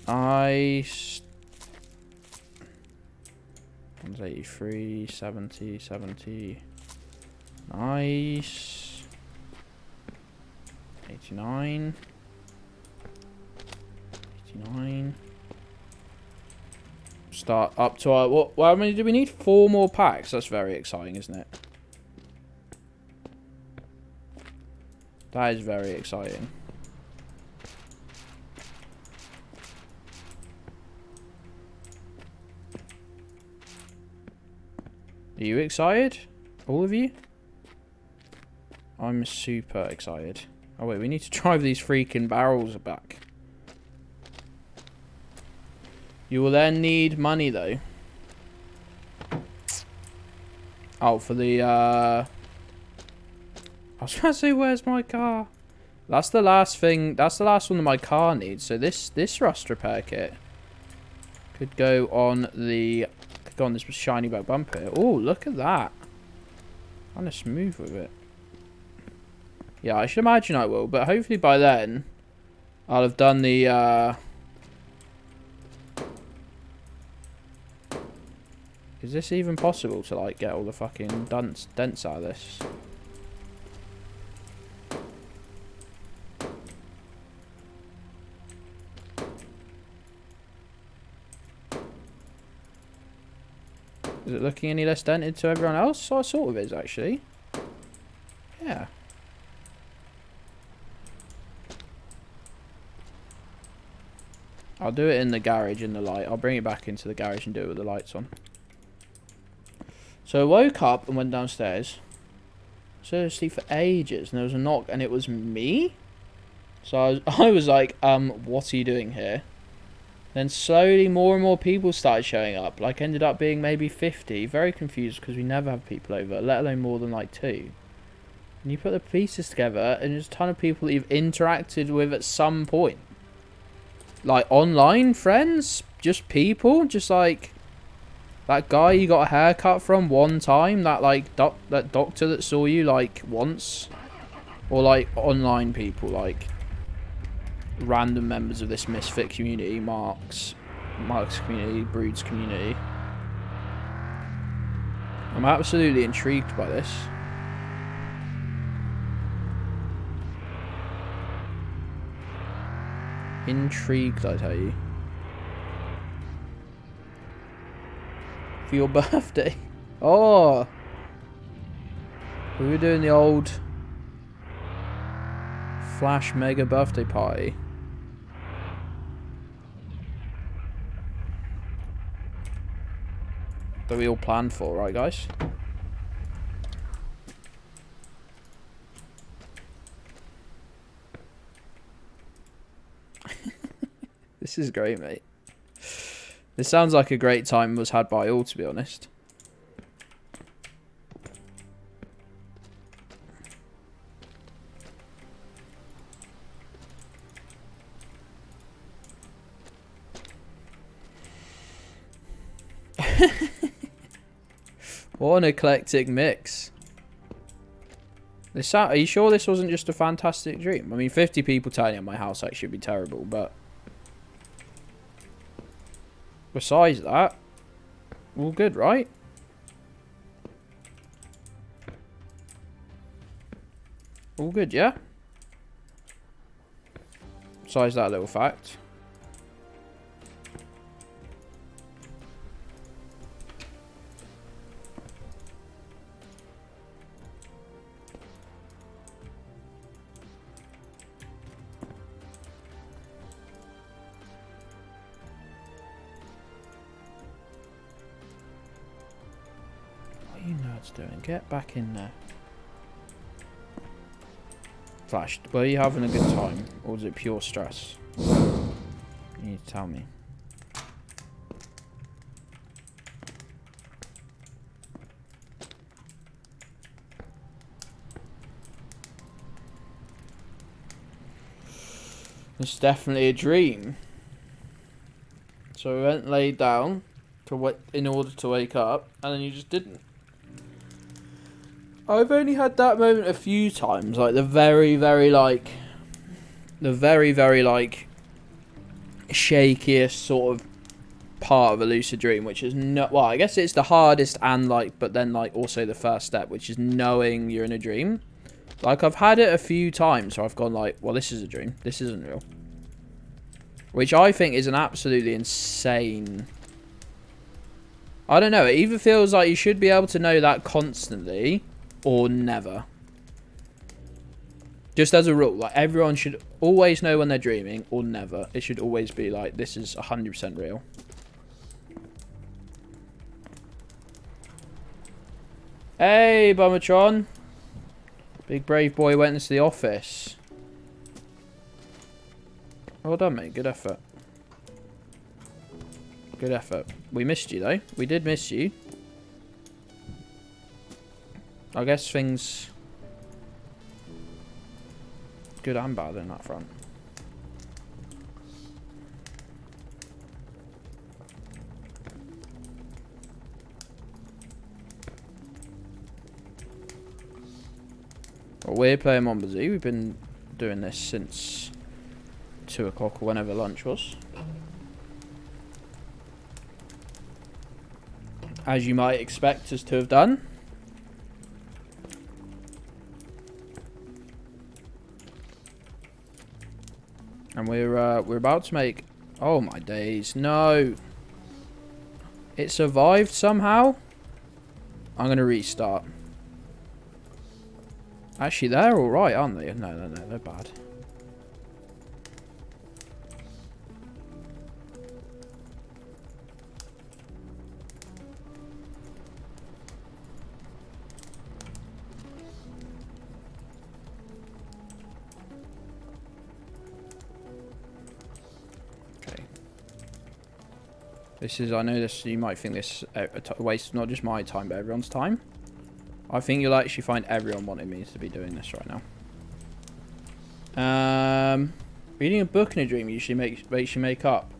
Nice. 83, 70, 70. Nice. 89. 89. Start up to our... What, how many do we need? 4 more packs. That's very exciting, isn't it? That is very exciting. Are you excited? All of you? I'm super excited. Oh wait, we need to drive these freaking barrels back. You will then need money though. Oh, for the I was trying to say, where's my car? That's the last thing. That's the last one that my car needs. So this rust repair kit could go on the... on this shiny back bumper. Oh, look at that. Kind of smooth with it. Yeah, I should imagine I will, but hopefully by then I'll have done the Is this even possible to like get all the fucking dents out of this? Is it looking any less dented to everyone else? So I sort of is, actually. Yeah. I'll do it in the garage in the light. I'll bring it back into the garage and do it with the lights on. So I woke up and went downstairs. So I was asleep for ages and there was a knock and it was me? So I was like, what are you doing here? Then slowly more and more people started showing up. Like ended up being maybe 50. Very confused because we never have people over, let alone more than like 2. And you put the pieces together and there's a ton of people that you've interacted with at some point. Like online friends, just people, just like that guy you got a haircut from one time, that like that doctor that saw you like once, or like online people, like random members of this misfit community, Mark's community, Brood's community. I'm absolutely intrigued by this. Intrigued, I tell you. For your birthday. Oh! We were doing the old Flash Mega birthday party. That we all planned for, right guys? This is great, mate. This sounds like a great time was had by all, to be honest. What an eclectic mix. Are you sure this wasn't just a fantastic dream? I mean, 50 people turning at my house actually would be terrible, but... Besides that, all good, right? All good, yeah? Besides that little fact. What are you nerds doing? Get back in there. Flash, were you having a good time? Or was it pure stress? You need to tell me. It's definitely a dream. So we went and laid down in order to wake up, and then you just didn't. I've only had that moment a few times, like the very, very shakiest sort of part of a lucid dream, which is not, well, I guess it's the hardest and but then also the first step, which is knowing you're in a dream. Like, I've had it a few times where I've gone well, this is a dream, this isn't real. Which I think is an absolutely insane... I don't know, it either feels like you should be able to know that constantly, or never. Just as a rule, everyone should always know when they're dreaming, or never. It should always be this is 100% real. Hey, Bummertron. Big brave boy went into the office. Well done, mate. Good effort. Good effort. We missed you, though. We did miss you. I guess things... good and bad in that front. Well, we're playing Mon Bazou. We've been doing this since 2 o'clock or whenever lunch was. As you might expect us to have done. And we're about to make... oh my days, no. It survived somehow? I'm going to restart. Actually, they're alright, aren't they? No, they're bad. This is, I know this, you might think this a waste, not just my time, but everyone's time. I think you'll actually find everyone wanting me to be doing this right now. Reading a book in a dream usually makes you make up.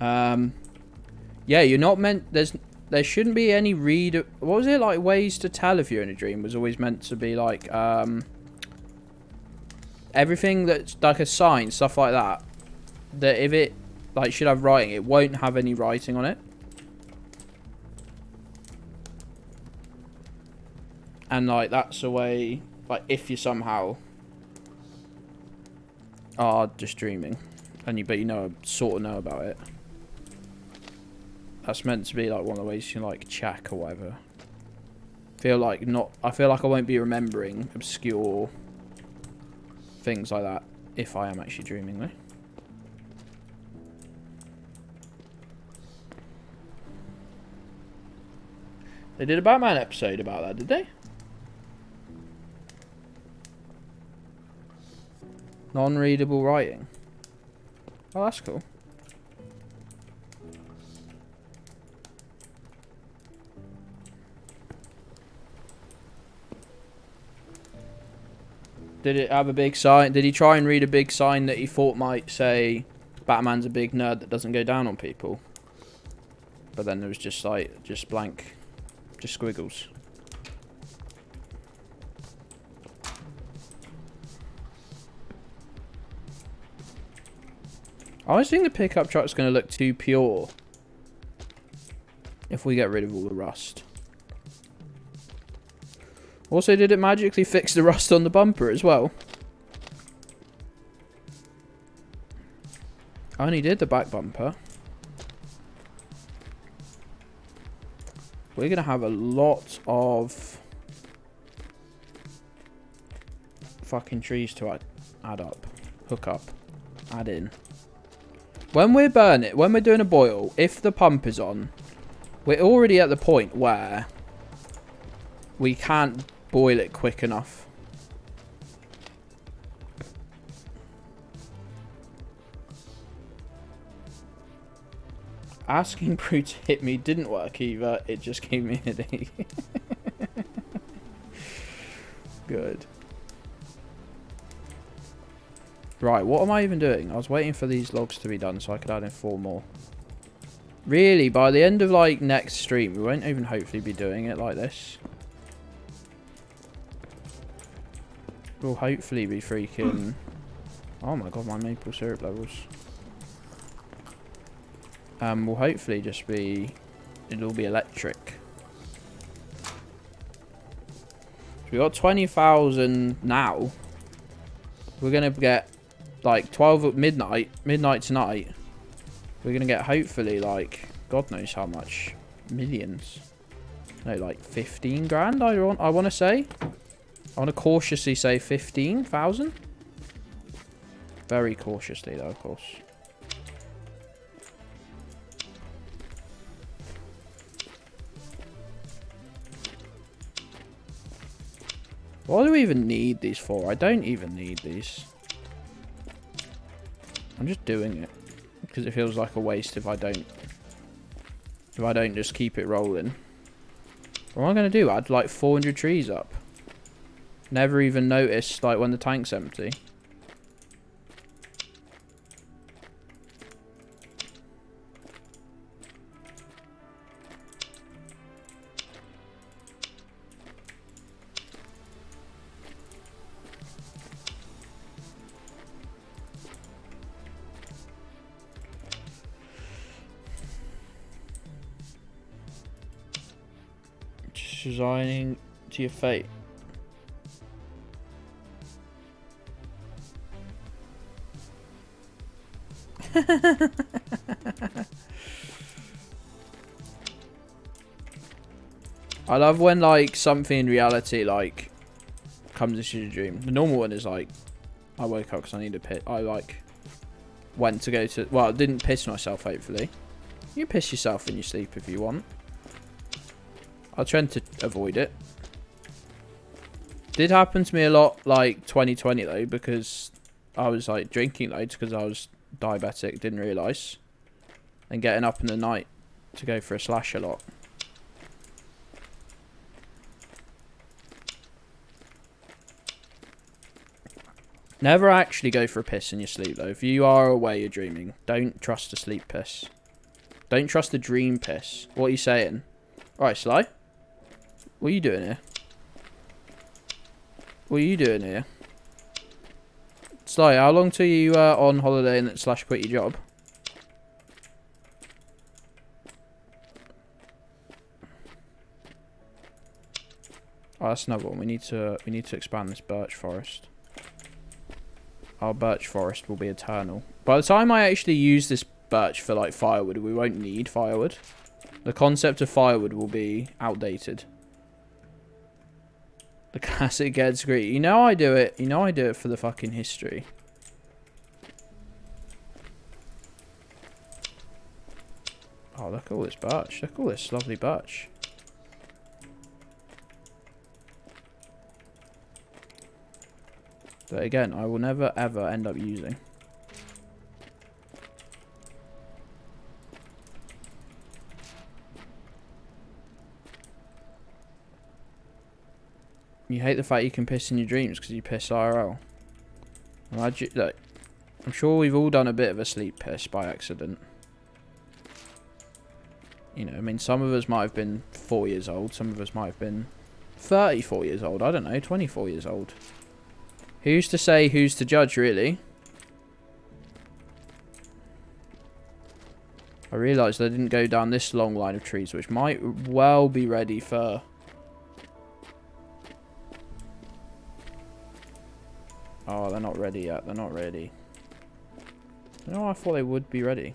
Yeah, you're not meant, there shouldn't be any what was it, ways to tell if you're in a dream was always meant to be everything that's a sign, stuff like that, that if it should have writing, it won't have any writing on it. And that's a way, if you somehow are just dreaming, and but you sort of know about it. That's meant to be one of the ways you can check or whatever. I feel like I won't be remembering obscure things like that if I am actually dreaming though. They did a Batman episode about that, did they? Non-readable writing. Oh, that's cool. Did it have a big sign? Did he try and read a big sign that he thought might say Batman's a big nerd that doesn't go down on people? But then there was just just blank, just squiggles. I always think the pickup truck's going to look too pure If we get rid of all the rust. Also, did it magically fix the rust on the bumper as well? I only did the back bumper. We're going to have a lot of fucking trees to add up. Hook up. Add in. When we're doing a boil, if the pump is on, we're already at the point where we can't boil it quick enough. Asking Brew to hit me didn't work either. It just gave me a headache. Good. Right, what am I even doing? I was waiting for these logs to be done so I could add in 4 more. Really, by the end of like next stream, we won't even hopefully be doing it like this. We'll hopefully be freaking... Oh my god, my maple syrup levels. Will hopefully just be... It'll be electric. So we got 20,000 now. We're going to get like 12 at midnight tonight. We're going to get hopefully like, God knows how much. Millions. No, like 15 grand I want to say. I want to cautiously say 15,000. Very cautiously though, of course. What do we even need these for? I don't even need these. I'm just doing it because it feels like a waste if I don't just keep it rolling. What am I going to do? Add like 400 trees up. Never even noticed like when the tank's empty. Resigning to your fate. I love when like something in reality like comes into your dream. The normal one is like I woke up because I need a piss. I like went to go to, well, I didn't piss myself hopefully. You piss yourself in your sleep if you want. I'll try to avoid it. Did happen to me a lot like 2020 though, because I was like drinking loads because I was diabetic, didn't realise. And getting up in the night to go for a slash a lot. Never actually go for a piss in your sleep though. If you are aware you're dreaming, don't trust a sleep piss. Don't trust a dream piss. What are you saying? Alright, Sly. What are you doing here? What are you doing here? Sly, how long till you on holiday and slash quit your job? Oh, that's another one. We need to expand this birch forest. Our birch forest will be eternal. By the time I actually use this birch for like firewood, we won't need firewood. The concept of firewood will be outdated. The classic Gedds greet. You know I do it. You know I do it for the fucking history. Oh, look at all this birch. Look at all this lovely birch. But again, I will never ever end up using. You hate the fact you can piss in your dreams because you piss IRL. Look, I'm sure we've all done a bit of a sleep piss by accident. You know, I mean, some of us might have been 4 years old. Some of us might have been 34 years old. I don't know, 24 years old. Who's to say, who's to judge, really? I realised I didn't go down this long line of trees, which might well be ready for... Oh, they're not ready yet. They're not ready. No, I thought they would be ready.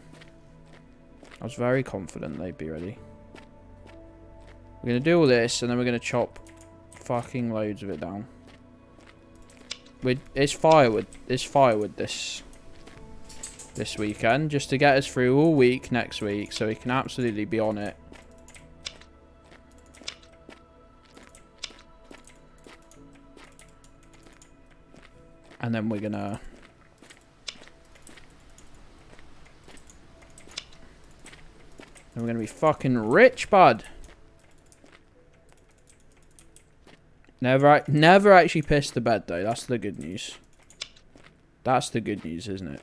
I was very confident they'd be ready. We're going to do all this, and then we're going to chop fucking loads of it down. It's firewood. It's firewood this weekend, just to get us through all week next week, so we can absolutely be on it. And then we're gonna... And we're gonna be fucking rich, bud. Never actually pissed the bed, though. That's the good news. That's the good news, isn't it?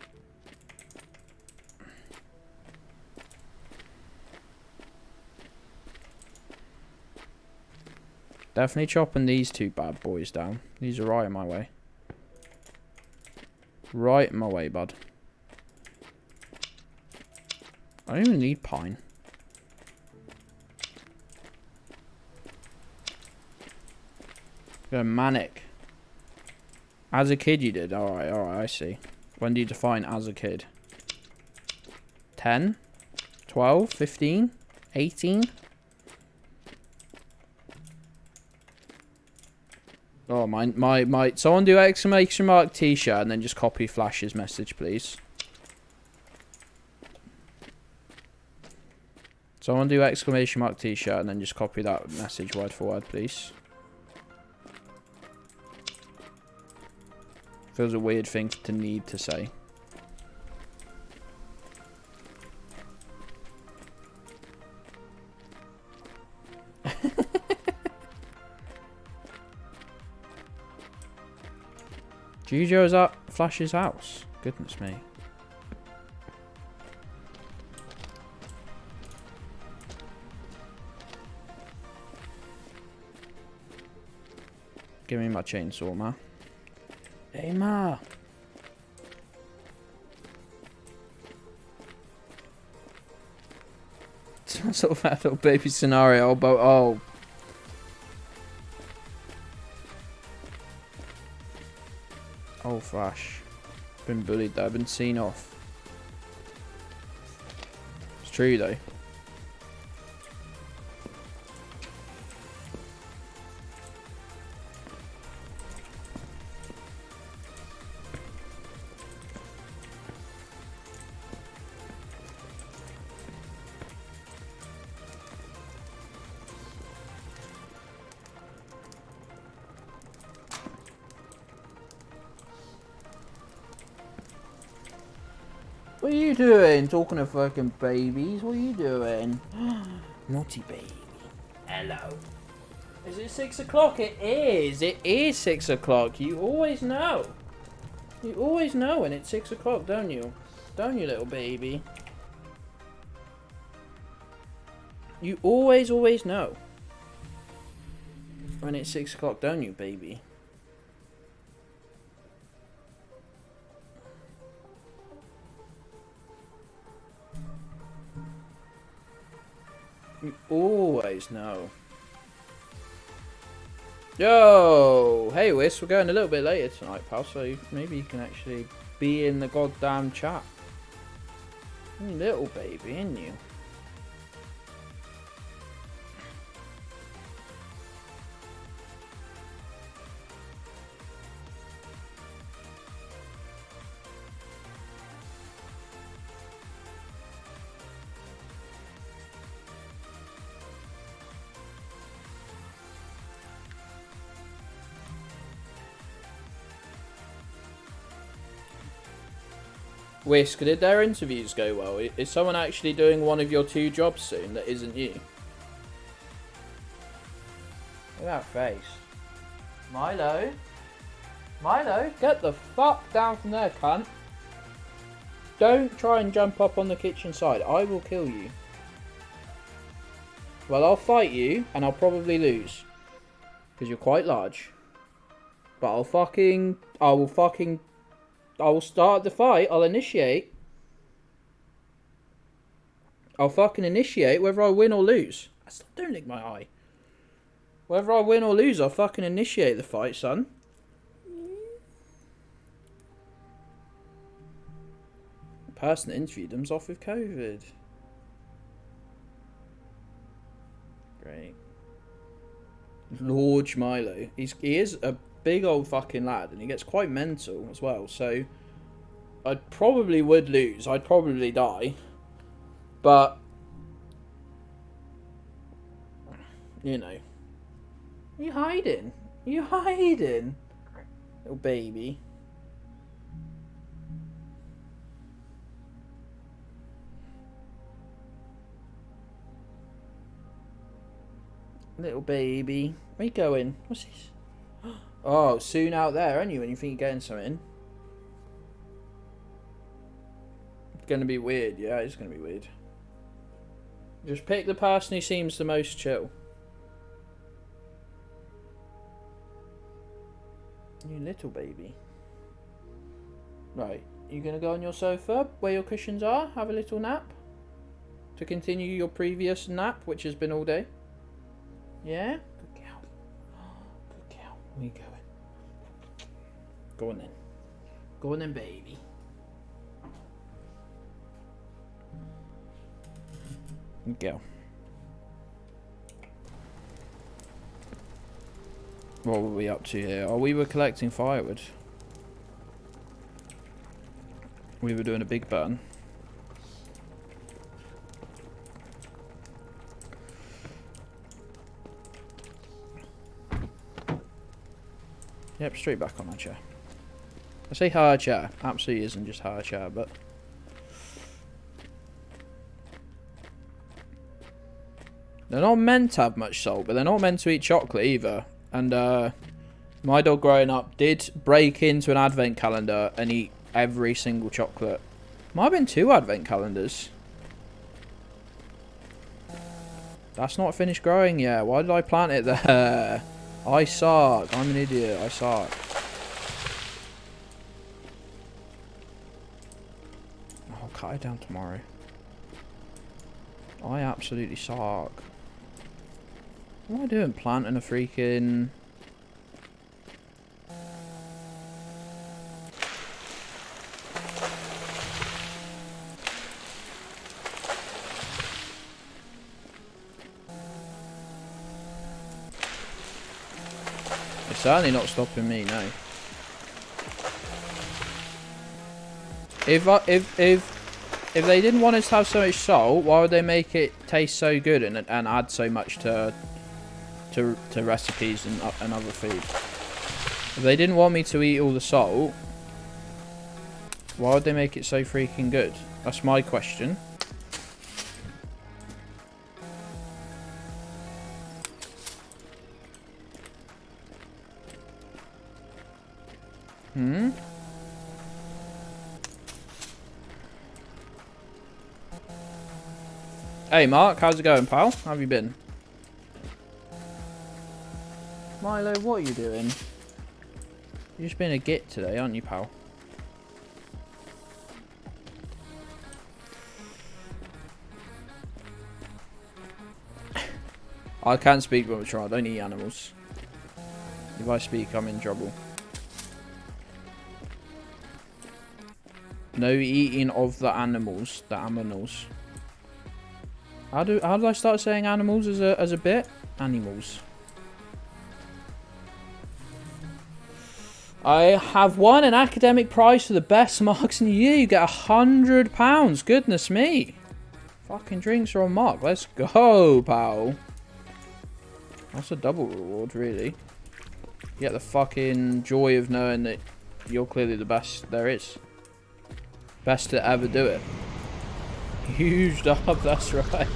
Definitely chopping these two bad boys down. These are right in my way. Right in my way, bud. I don't even need pine. Go manic. As a kid you did. Alright, I see. When do you define as a kid? 10? 12? 15? 18? Oh, my... Someone do exclamation mark t-shirt and then just copy Flash's message, please. Someone do exclamation mark t-shirt and then just copy that message word for word, please. Feels a weird thing to need to say. Jujo's at Flash's house. Goodness me. Give me my chainsaw, ma. Hey, ma. Some sort of adult baby scenario, but oh. Oh, Flash. Been bullied though, been seen off. It's true though. What are you doing? Talking of fucking babies, what are you doing? Naughty baby. Hello. Is it 6 o'clock? It is. It is 6 o'clock. You always know. You always know when it's 6 o'clock, don't you? Don't you, little baby? You always know when it's 6 o'clock, don't you, baby? You always know. Yo! Hey, Whis, we're going a little bit later tonight, pal, so maybe you can actually be in the goddamn chat. You little baby, ain't you? Whisk, did their interviews go well? Is someone actually doing one of your 2 jobs soon that isn't you? Look at that face. Milo? Milo, get the fuck down from there, cunt. Don't try and jump up on the kitchen side. I will kill you. Well, I'll fight you, and I'll probably lose. Because you're quite large. But I will start the fight. I'll initiate. I'll fucking initiate whether I win or lose. Don't lick my eye. Whether I win or lose, I'll fucking initiate the fight, son. The person that interviewed them's off with COVID. Great. Lord Milo. He is a big old fucking lad, and he gets quite mental as well, so I probably would lose. I'd probably die. But, you know. You hiding? You hiding? Little baby. Little baby. Where you going? What's this? Oh, soon out there, aren't you, when you think you're getting something? It's going to be weird. Yeah, it's going to be weird. Just pick the person who seems the most chill. You little baby. Right, you going to go on your sofa where your cushions are? Have a little nap? To continue your previous nap, which has been all day? Yeah? Good girl. Good girl. Where you going? Go on then. Go on then, baby. Good girl. What were we up to here? Oh, we were collecting firewood. We were doing a big burn. Yep, straight back on my chair. I say hard chair. Absolutely isn't just hard chair, but... They're not meant to have much salt, but they're not meant to eat chocolate either. And my dog growing up did break into an advent calendar and eat every single chocolate. Might have been 2 advent calendars. That's not finished growing yet. Why did I plant it there? I suck. I'm an idiot. I suck. I'll cut it down tomorrow. I absolutely suck. What am I doing? Planting a freaking... It's certainly not stopping me, no. If they didn't want us to have so much salt, why would they make it taste so good and add so much to recipes and other food? If they didn't want me to eat all the salt, why would they make it so freaking good? That's my question. Hey Mark, how's it going, pal? How have you been? Milo, what are you doing? You're just being a git today, aren't you, pal? I can't speak when we're trying. I don't eat animals. If I speak, I'm in trouble. No eating of the animals. The aminals. How do I start saying animals as a bit? Animals. I have won an academic prize for the best marks in the year. You get £100. Goodness me. Fucking drinks are on mark. Let's go, pal. That's a double reward, really. You get the fucking joy of knowing that you're clearly the best there is. Best to ever do it. Huge dub, that's right.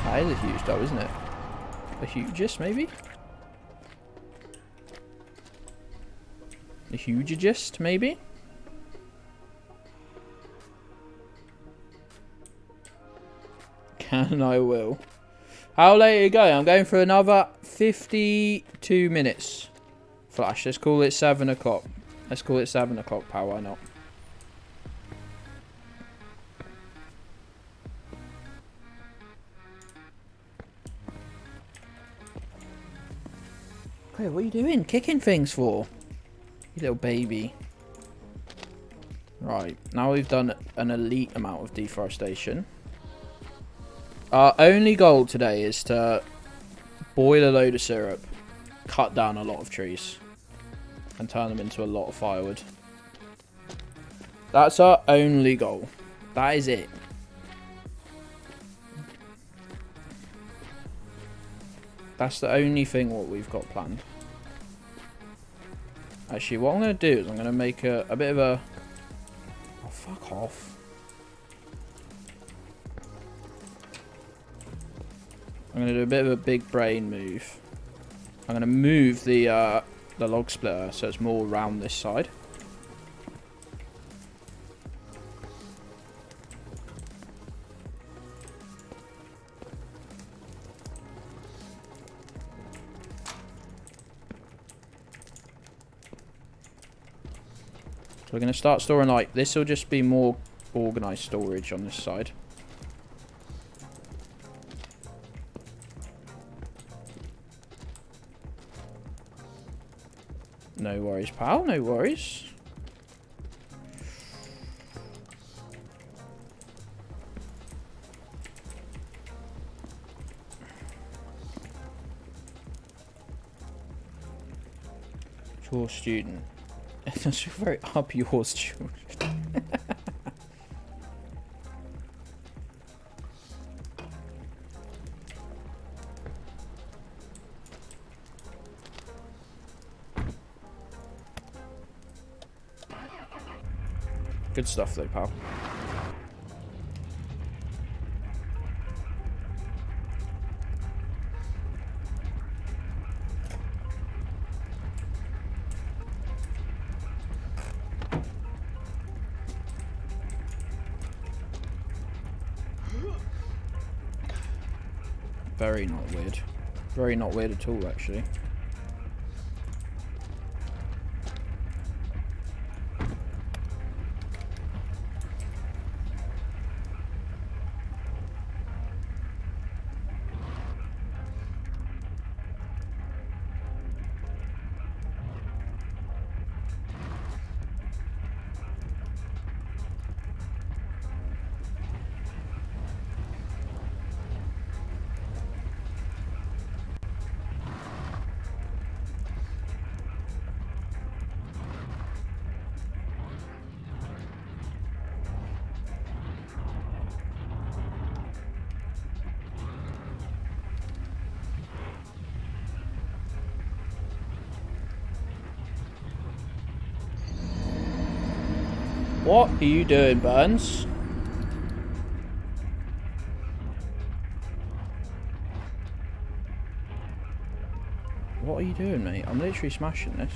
That is a huge dub, isn't it? The hugest, maybe? The hugest, maybe? Can I will. How late are you going? I'm going for another 52 minutes. Flash, let's call it 7 o'clock. Let's call it 7 o'clock, pal, why not? Wait, what are you doing? Kicking things for? You little baby. Right, now we've done an elite amount of deforestation. Our only goal today is to boil a load of syrup, cut down a lot of trees, and turn them into a lot of firewood. That's our only goal. That is it. That's the only thing what we've got planned. Actually, what I'm going to do is I'm going to make a bit of a... Oh, fuck off. I'm going to do a bit of a big brain move. I'm going to move the log splitter so it's more around this side. So we're going to start storing, like, this will just be more organised storage on this side. No worries, pal, no worries. Your student. That's very up yours, children. Good stuff though, pal. Very not weird. Very not weird at all, actually. What are you doing, Burns? What are you doing, mate? I'm literally smashing this.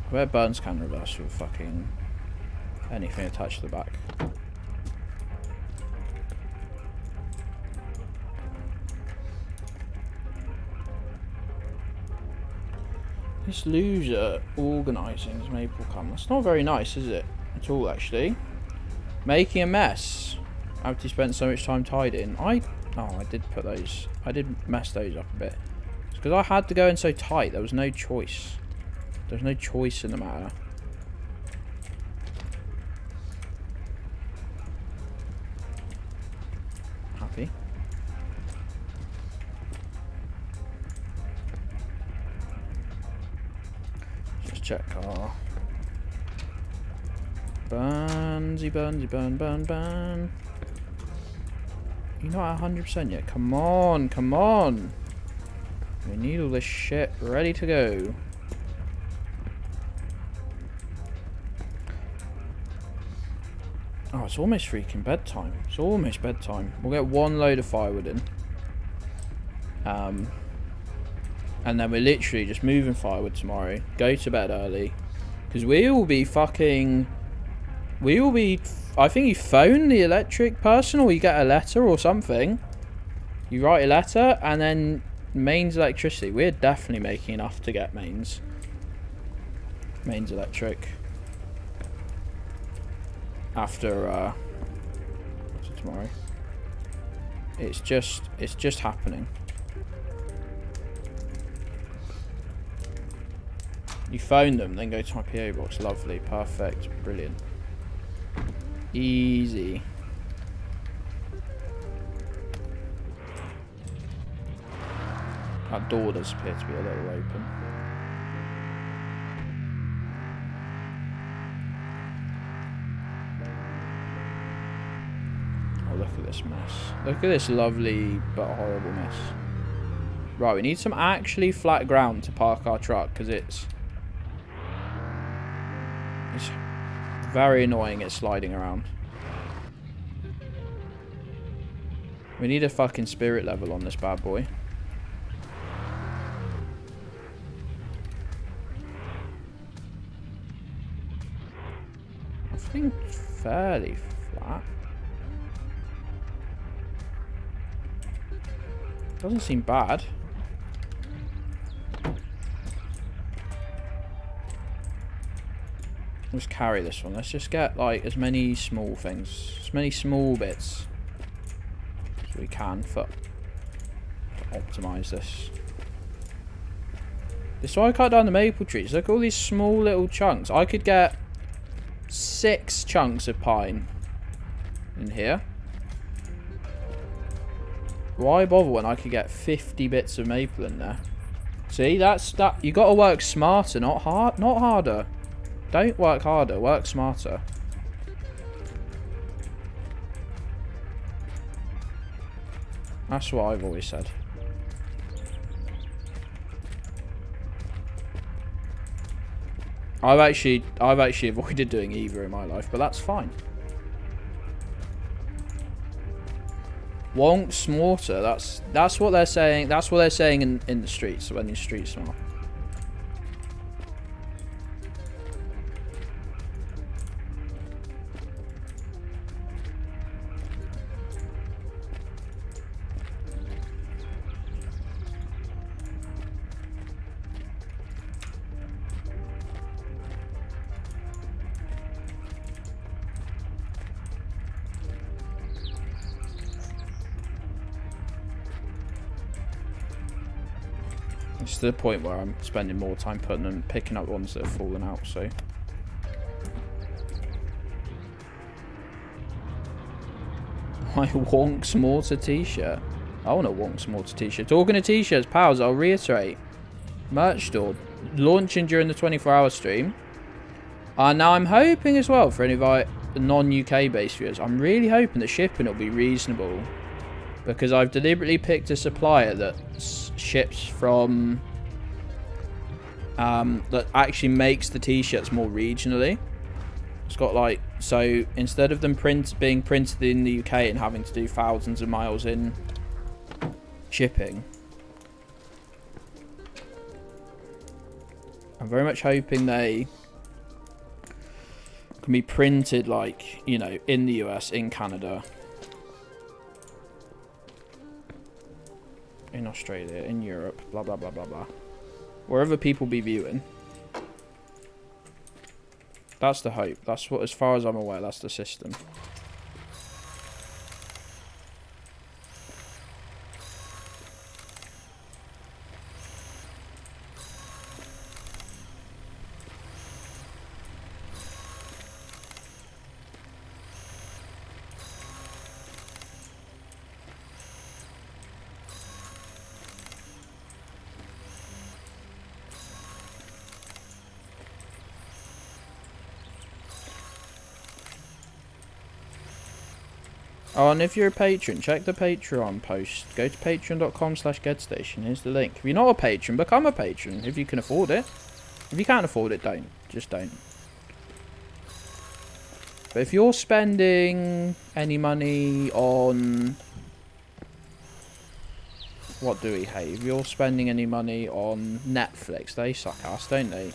I bet Burns can reverse with fucking anything attached to the back. This loser organising his maple cum. That's not very nice, is it? At all, actually. Making a mess after he spent so much time tidying. I did put those. I did mess those up a bit. It's because I had to go in so tight. There was no choice. There's no choice in the matter. Happy. Check our Burnsy, burn. You're not 100% yet. Come on, come on. We need all this shit ready to go. Oh, it's almost freaking bedtime. It's almost bedtime. We'll get one load of firewood in. And then we're literally just moving firewood tomorrow. Go to bed early. Because we will be fucking... We will be... I think you phone the electric person or you get a letter or something. You write a letter and then mains electricity. We're definitely making enough to get mains. Mains electric. After tomorrow. It's just happening. You phone them, then go to my PO box. Lovely, perfect, brilliant. Easy. That door does appear to be a little open. Oh, look at this mess. Look at this lovely but horrible mess. Right, we need some actually flat ground to park our truck, because it's very annoying it's sliding around. We need a fucking spirit level on this bad boy. I think it's fairly flat. Doesn't seem bad. Let's carry this one. Let's just get like as many small things, as many small bits as we can to optimize this. This is why I cut down the maple trees. Look at all these small little chunks. I could get 6 chunks of pine in here. Why bother when I could get 50 bits of maple in there? See, that's that. You got to work smarter, not harder. Don't work harder, work smarter. That's what I've always said. I've actually avoided doing either in my life, but that's fine. Wonks mortar. That's what they're saying. That's what they're saying in the streets when these streets are. It's to the point where I'm spending more time picking up ones that have fallen out, so. My Wonks Mortar t-shirt. I want a Wonks Mortar t-shirt. Talking to t-shirts, pals, I'll reiterate. Merch store. Launching during the 24-hour stream. Now I'm hoping as well for any of our non-UK based viewers. I'm really hoping the shipping will be reasonable. Because I've deliberately picked a supplier that ships from... that actually makes the t-shirts more regionally. It's got like... So, instead of them being printed in the UK and having to do thousands of miles in shipping, I'm very much hoping they can be printed like, you know, in the US, in Canada, in Australia, in Europe, blah blah blah blah blah, wherever people be viewing. That's the hope. That's what, as far as I'm aware, that's the system. Oh, and if you're a patron, check the Patreon post. Go to patreon.com/GedStation. Here's the link. If you're not a patron, become a patron if you can afford it. If you can't afford it, don't. Just don't. But if you're spending any money on... What do we hate? If you're spending any money on Netflix, they suck ass, don't they?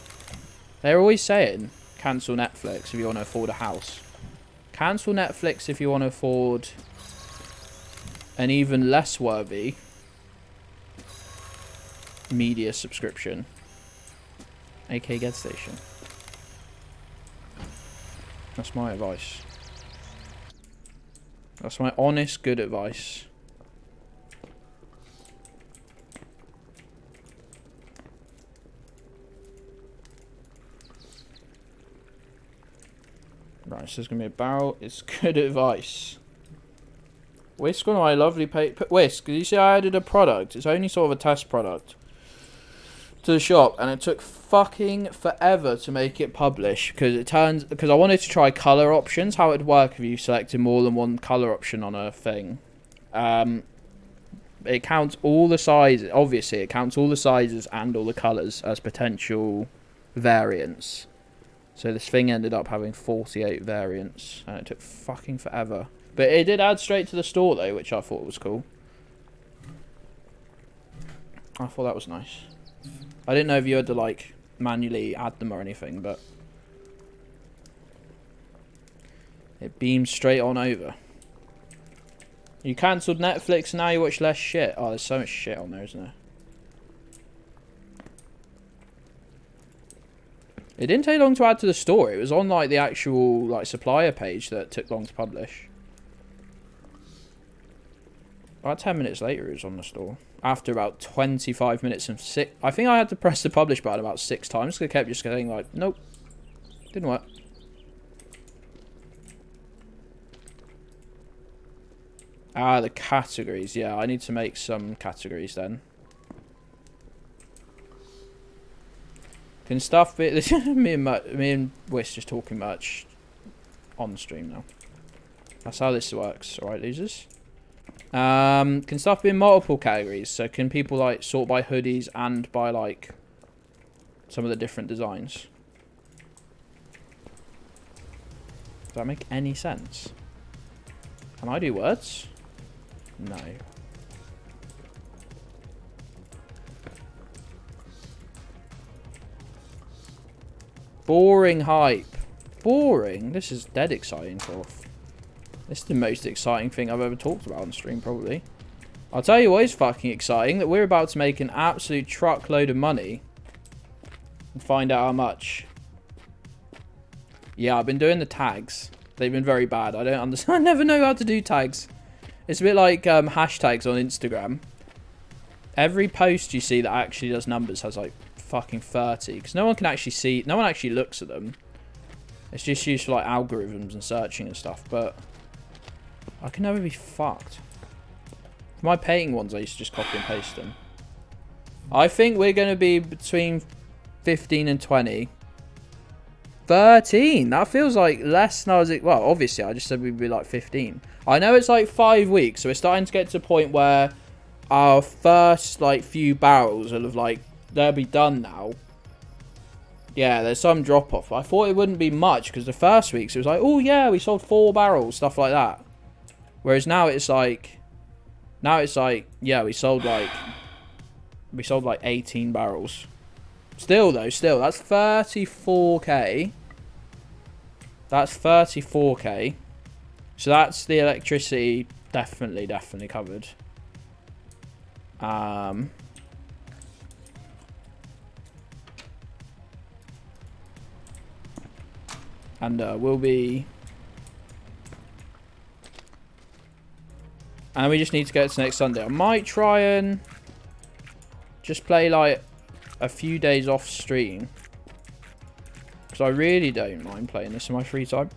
They're always saying, cancel Netflix if you want to afford a house. Cancel Netflix if you want to afford an even less worthy media subscription, aka Gedds Station. That's my advice. That's my honest, good advice. Right, so there's going to be a barrel. It's good advice. Whisk on my lovely Whisk, did you see I added a product? It's only sort of a test product to the shop, and it took fucking forever to make it publish because I wanted to try color options, how it would work if you selected more than one color option on a thing. It counts all the sizes. Obviously, it counts all the sizes and all the colors as potential variants. So this thing ended up having 48 variants, and it took fucking forever. But it did add straight to the store though, which I thought was cool. I thought that was nice. I didn't know if you had to like manually add them or anything, but it beamed straight on over. You cancelled Netflix and now you watch less shit. Oh, there's so much shit on there, isn't there? It didn't take long to add to the store. It was on like the actual like supplier page that took long to publish. About 10 minutes later, it was on the store. After about 25 minutes and I think I had to press the publish button about 6 times because it kept just getting like, nope, didn't work. Ah, the categories. Yeah, I need to make some categories then. Can stuff be... me and Whis just talking much on the stream now. That's how this works. Alright, losers. Can stuff be in multiple categories? So can people like sort by hoodies and by like some of the different designs? Does that make any sense? Can I do words? No. Boring hype. Boring? This is dead exciting, Prof. This is the most exciting thing I've ever talked about on stream, probably. I'll tell you what is fucking exciting, that we're about to make an absolute truckload of money. And find out how much. Yeah, I've been doing the tags. They've been very bad. I don't understand. I never know how to do tags. It's a bit like hashtags on Instagram. Every post you see that actually does numbers has like fucking 30. Because no one can actually see, no one actually looks at them. It's just used for like algorithms and searching and stuff. But I can never be fucked. For my painting ones, I used to just copy and paste them. I think we're going to be between 15 and 20. 13? That feels like less than I was... Well, obviously, I just said we'd be like 15. I know it's like 5 weeks, so we're starting to get to the point where our first like few barrels will have like... They'll be done now. Yeah, there's some drop-off. I thought it wouldn't be much, because the first weeks, it was like, oh yeah, we sold 4 barrels, stuff like that. Whereas now it's like... Now it's like, yeah, we sold like 18 barrels. Still though, that's 34k. That's 34k. So that's the electricity definitely covered. And we'll be... And we just need to get to next Sunday. I might try and just play like a few days off stream. Because I really don't mind playing this in my free time.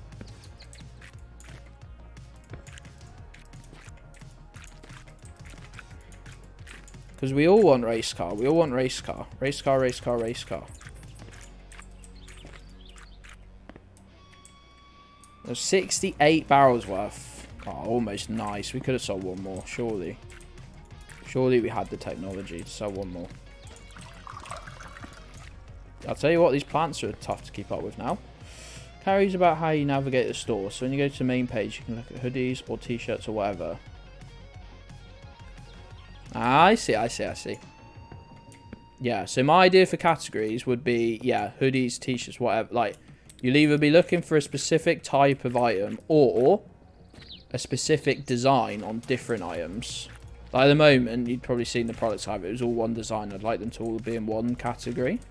Because we all want race car. We all want race car. Race car, race car, race car. There's 68 barrels worth. Oh, almost nice. We could have sold one more, surely. Surely we had the technology to sell one more. I'll tell you what, these plants are tough to keep up with now. Carries about how you navigate the store. So when you go to the main page, you can look at hoodies or t-shirts or whatever. Ah, I see. Yeah, so my idea for categories would be, yeah, hoodies, t-shirts, whatever. Like, you'll either be looking for a specific type of item or a specific design on different items. Like at the moment, you'd probably seen the products I have. It was all one design. I'd like them to all be in one category.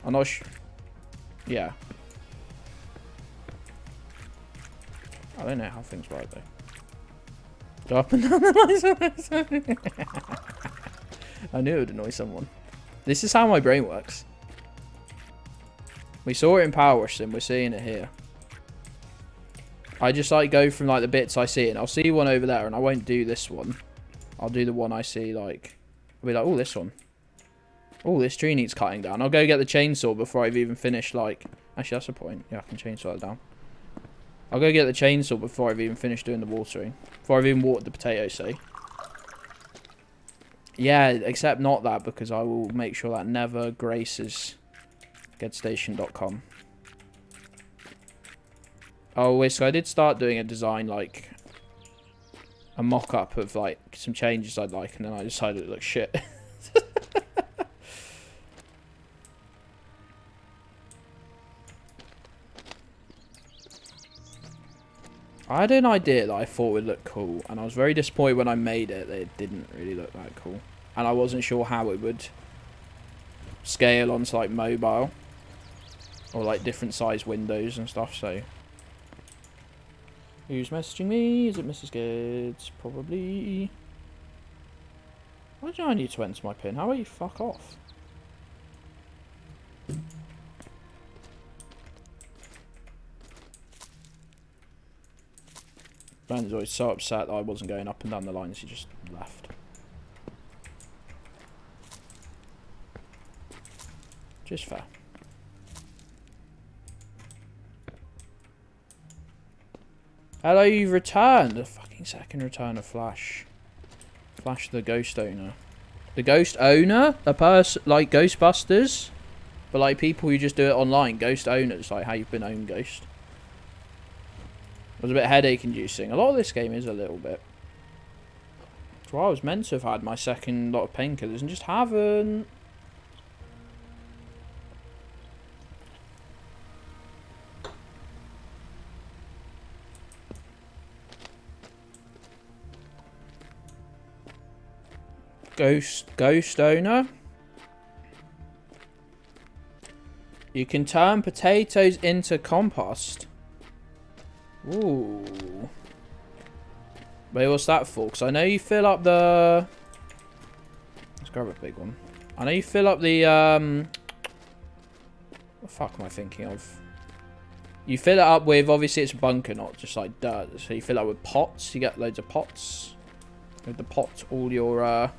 I'm not sure. Yeah. I don't know how things work though. Go up and down the line. I knew it would annoy someone. This is how my brain works. We saw it in Power Wash Sim. We're seeing it here. I just like go from like the bits I see, and I'll see one over there, and I won't do this one. I'll do the one I see. Like, I'll be like, oh, this one. Oh, this tree needs cutting down. I'll go get the chainsaw before I've even finished. Like, actually, that's the point. Yeah, I can chainsaw that down. I'll go get the chainsaw before I've even finished doing the watering. Before I've even watered the potatoes, say. Yeah, except not that, because I will make sure that never graces gedstation.com. Oh, wait, so I did start doing a design, like, a mock-up of, like, some changes I'd like, and then I decided it looked shit. I had an idea that I thought would look cool, and I was very disappointed when I made it that it didn't really look that cool. And I wasn't sure how it would scale onto, like, mobile. Or, like, different size windows and stuff, so... Who's messaging me? Is it Mrs. Gedds? Probably. Why do I need to enter my pin? How about you fuck off? Brandon's always so upset that I wasn't going up and down the lines, he just left. Just fair. Hello, you've returned. A fucking second return of Flash. Flash the ghost owner. The ghost owner? A person like Ghostbusters? But like people who just do it online. Ghost owners, like how you've been owned Ghost. It was a bit headache inducing. A lot of this game is a little bit. That's why I was meant to have had my second lot of painkillers and just haven't. Ghost owner. You can turn potatoes into compost. Ooh. Wait, what's that for? Because I know you fill up the... Let's grab a big one. I know you fill up the... What the fuck am I thinking of? You fill it up with... Obviously, it's a bunker, not just like dirt. So you fill it up with pots. You get loads of pots. With the pots, all your...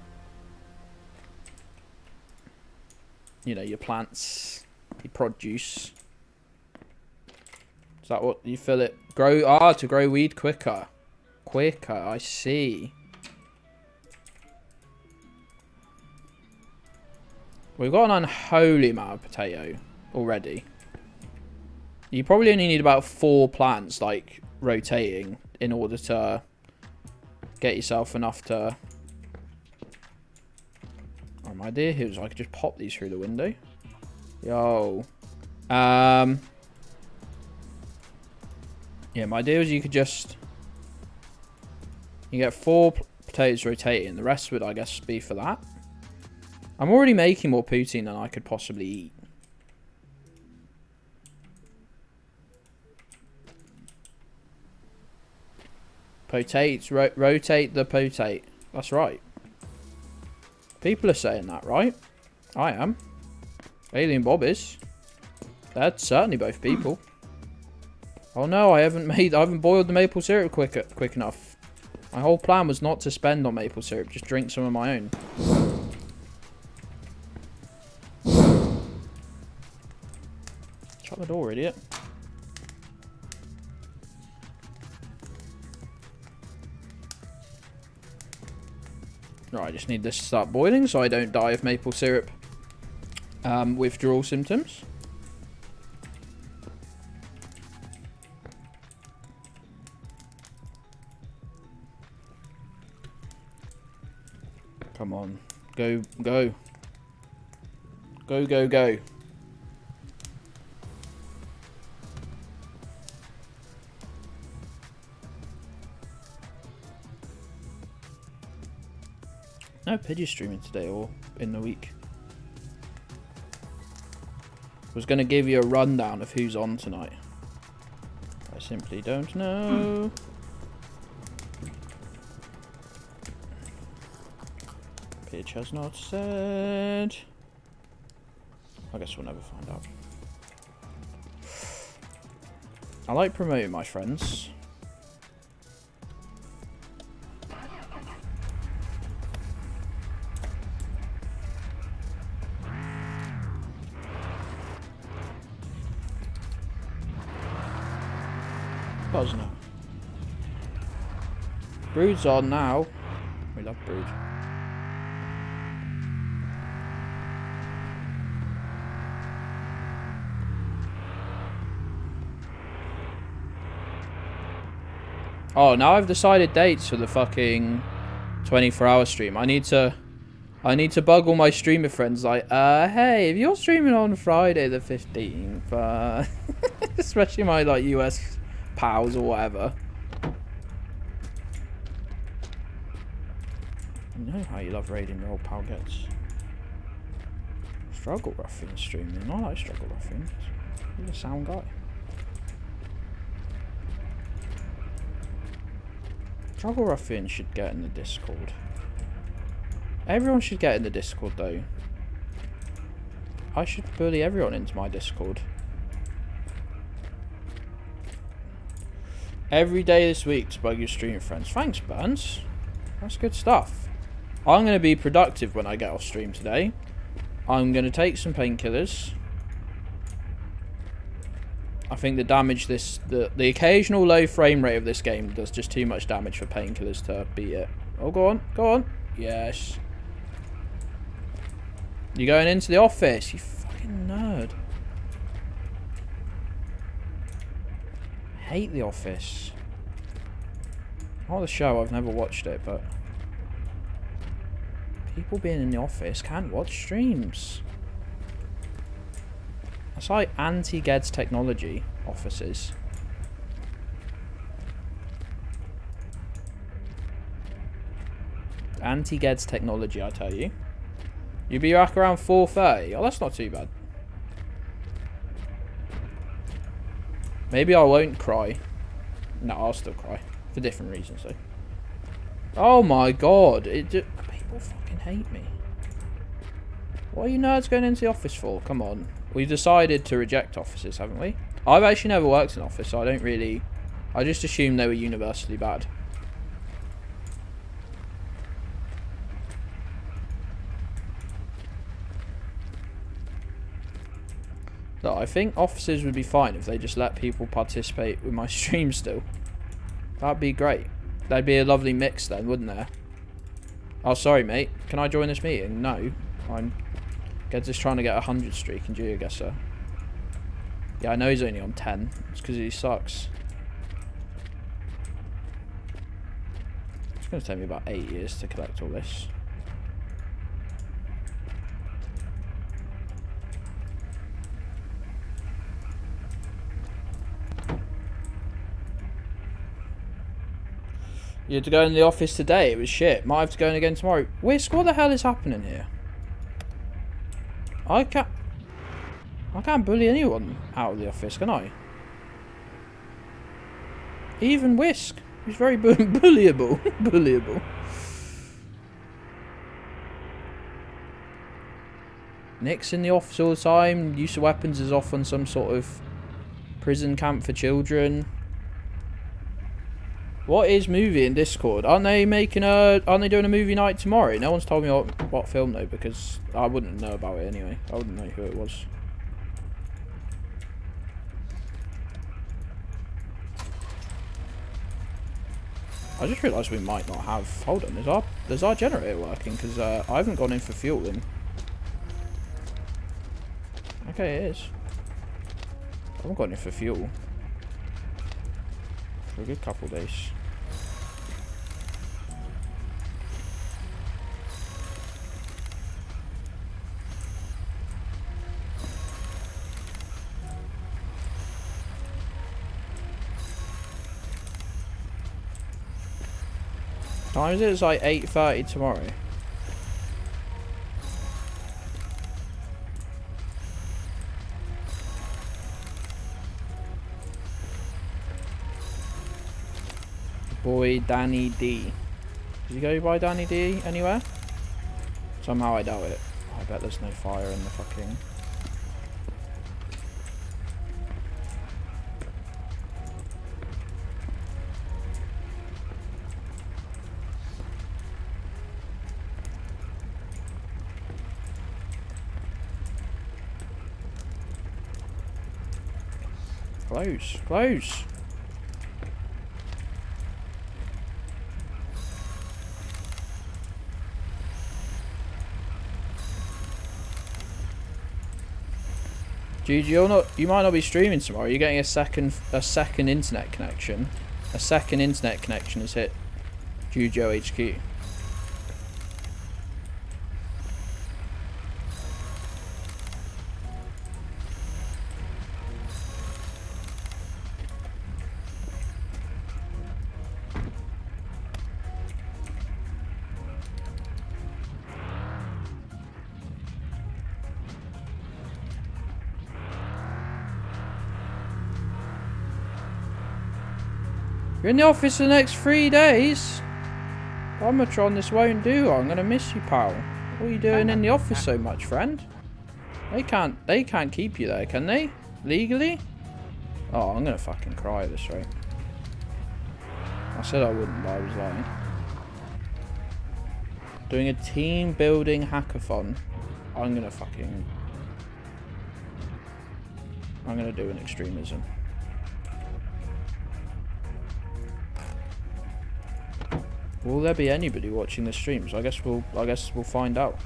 you know, your plants, your produce. Is that what you fill it? Grow, to grow weed quicker. Quicker, I see. We've got an unholy amount of potato already. You probably only need about 4 plants, like, rotating in order to get yourself enough to... Oh, my idea here was I could just pop these through the window. Yo. Yeah, my idea was you could just... You get 4 potatoes rotating. The rest would, I guess, be for that. I'm already making more poutine than I could possibly eat. Potates. Rotate the potate. That's right. People are saying that, right? I am. Alien Bob is. They're certainly both people. Oh no, I haven't boiled the maple syrup quick enough. My whole plan was not to spend on maple syrup, just drink some of my own. Shut the door, idiot. Right, I just need this to start boiling so I don't die of maple syrup withdrawal symptoms. Come on. Go, go. Go, go, go. No Pidgey streaming today or in the week. Was going to give you a rundown of who's on tonight. I simply don't know. Pidge has not said. I guess we'll never find out. I like promoting my friends. Buzzing it. Brood's on now. We love Brood. Oh, now I've decided dates for the fucking 24-hour stream. I need to bug all my streamer friends like, hey, if you're streaming on Friday the 15th, especially my like US pals or whatever. You know how you love raiding your old pal Gedds. Struggle Ruffian streaming. I like Struggle Ruffian. He's a sound guy. Struggle Ruffian should get in the Discord. Everyone should get in the Discord though. I should bully everyone into my Discord. Every day this week to bug your stream friends. Thanks, Burns. That's good stuff. I'm going to be productive when I get off stream today. I'm going to take some painkillers. I think the damage the occasional low frame rate of this game does just too much damage for painkillers to beat it. Oh, go on. Go on. Yes. You're going into the office, you fucking nerd. Hate The Office. Not the show, I've never watched it, but people being in the office can't watch streams. That's like anti-Gedds technology offices. Anti-Gedds technology, I tell you. You'll be back around 4:30. Oh, that's not too bad. Maybe I won't cry. No, I'll still cry. For different reasons, though. Oh my god. People fucking hate me. What are you nerds going into the office for? Come on. We've decided to reject offices, haven't we? I've actually never worked in an office, so I don't really... I just assumed they were universally bad. Look, I think offices would be fine if they just let people participate with my stream still. That'd be great. That'd be a lovely mix then, wouldn't there? Oh, sorry, mate. Can I join this meeting? No. Gedds is trying to get a 100 streak in GeoGuessr. Yeah, I know he's only on 10. It's because he sucks. It's going to take me about 8 years to collect all this. You had to go in the office today, it was shit. Might have to go in again tomorrow. Whisk, what the hell is happening here? I can't bully anyone out of the office, can I? Even Whisk. He's very bullyable. Bullyable. Nick's in the office all the time. Use of weapons is off on some sort of prison camp for children. What is movie in Discord? Aren't they doing a movie night tomorrow? No one's told me what film though, because I wouldn't know about it anyway. I wouldn't know who it was. I just realised we might not have... Hold on, is our generator working? Because I haven't gone in for fueling. Okay, it is. I haven't gone in for fuel for a good couple of days. Time is it? It's like 8:30 tomorrow. Boy Danny D. Does he go by Danny D anywhere? Somehow I doubt it. I bet there's no fire in the fucking... Close. Close. Dude, you might not be streaming tomorrow. You're getting a second internet connection. A second internet connection has hit Jujo HQ. You're in the office for the next 3 days? Bombotron, this won't do. I'm gonna miss you, pal. What are you doing in the office so much, friend? They can't keep you there, can they? Legally? Oh, I'm gonna fucking cry at this rate. I said I wouldn't, but I was lying. Doing a team building hackathon. I'm gonna do an extremism. Will there be anybody watching the streams? I guess we'll find out.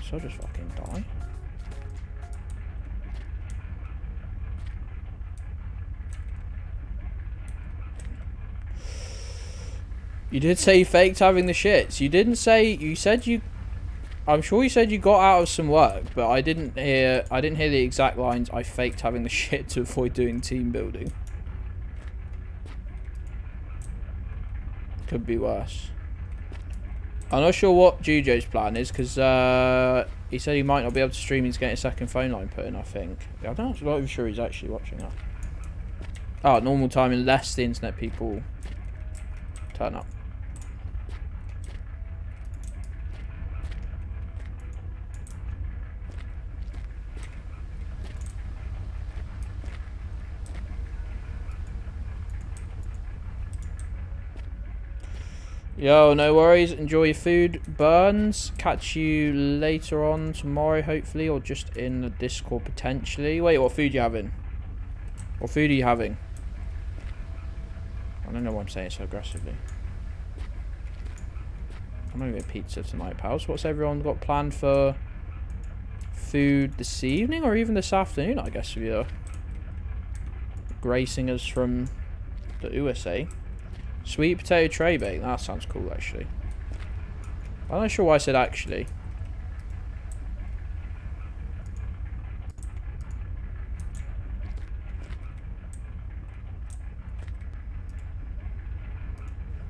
So I'll just fucking die. You did say you faked having the shits. You didn't say. You said you. I'm sure you said you got out of some work, but I didn't hear the exact lines. I faked having the shit to avoid doing team building. Could be worse. I'm not sure what Jujo's plan is, because he said he might not be able to stream. He's getting a second phone line put in, I think. I'm not even sure he's actually watching that. Oh, normal time unless the internet people turn up. Yo, no worries. Enjoy your food, Burns. Catch you later on tomorrow, hopefully, or just in the Discord potentially. Wait, what food are you having? What food are you having? I don't know why I'm saying it so aggressively. I'm gonna get pizza tonight, pals. What's everyone got planned for food this evening, or even this afternoon? I guess if you're gracing us from the USA. Sweet potato tray bake. That sounds cool, actually. I'm not sure why I said actually.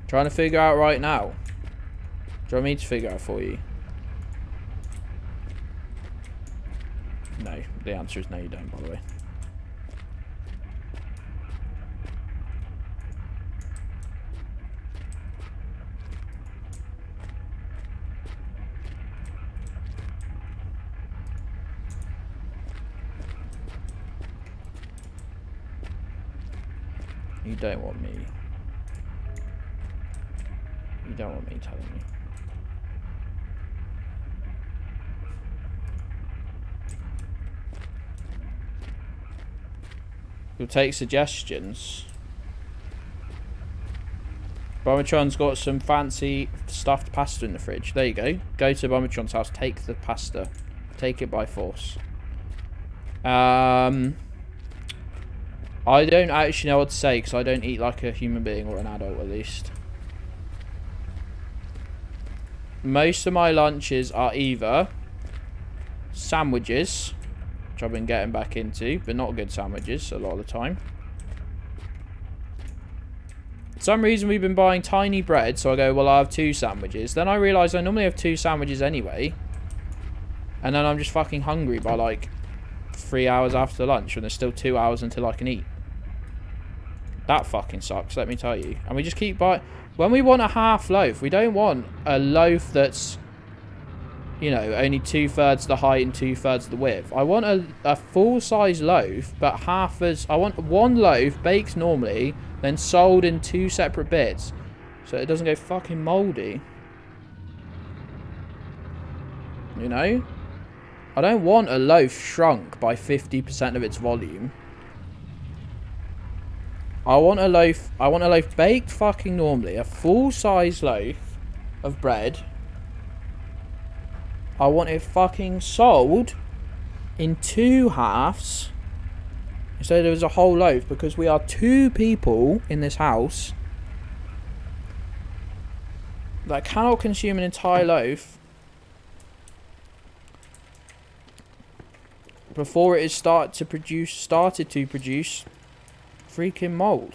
Trying to figure out right now. Do you want me to figure out for you? No. The answer is no, you don't, by the way. You don't want me. You don't want me telling you. You'll take suggestions. Bombotron's got some fancy stuffed pasta in the fridge. There you go. Go to Bombotron's house. Take the pasta. Take it by force. I don't actually know what to say because I don't eat like a human being, or an adult at least. Most of my lunches are either sandwiches, which I've been getting back into, but not good sandwiches a lot of the time. For some reason we've been buying tiny bread, so I go, well, I have 2 sandwiches. Then I realise I normally have 2 sandwiches anyway. And then I'm just fucking hungry by like 3 hours after lunch, and there's still 2 hours until I can eat. That fucking sucks, let me tell you. And we just keep buying. When we want a half loaf, we don't want a loaf that's, you know, only 2/3 the height and 2/3 the width. I want a full-size loaf, but half as... I want one loaf baked normally, then sold in 2 separate bits, so it doesn't go fucking mouldy. You know? I don't want a loaf shrunk by 50% of its volume. I want a loaf baked fucking normally, a full-size loaf of bread. I want it fucking sold in 2 halves instead of as a whole loaf, because we are 2 people in this house that cannot consume an entire loaf before it is started to produce freaking mold.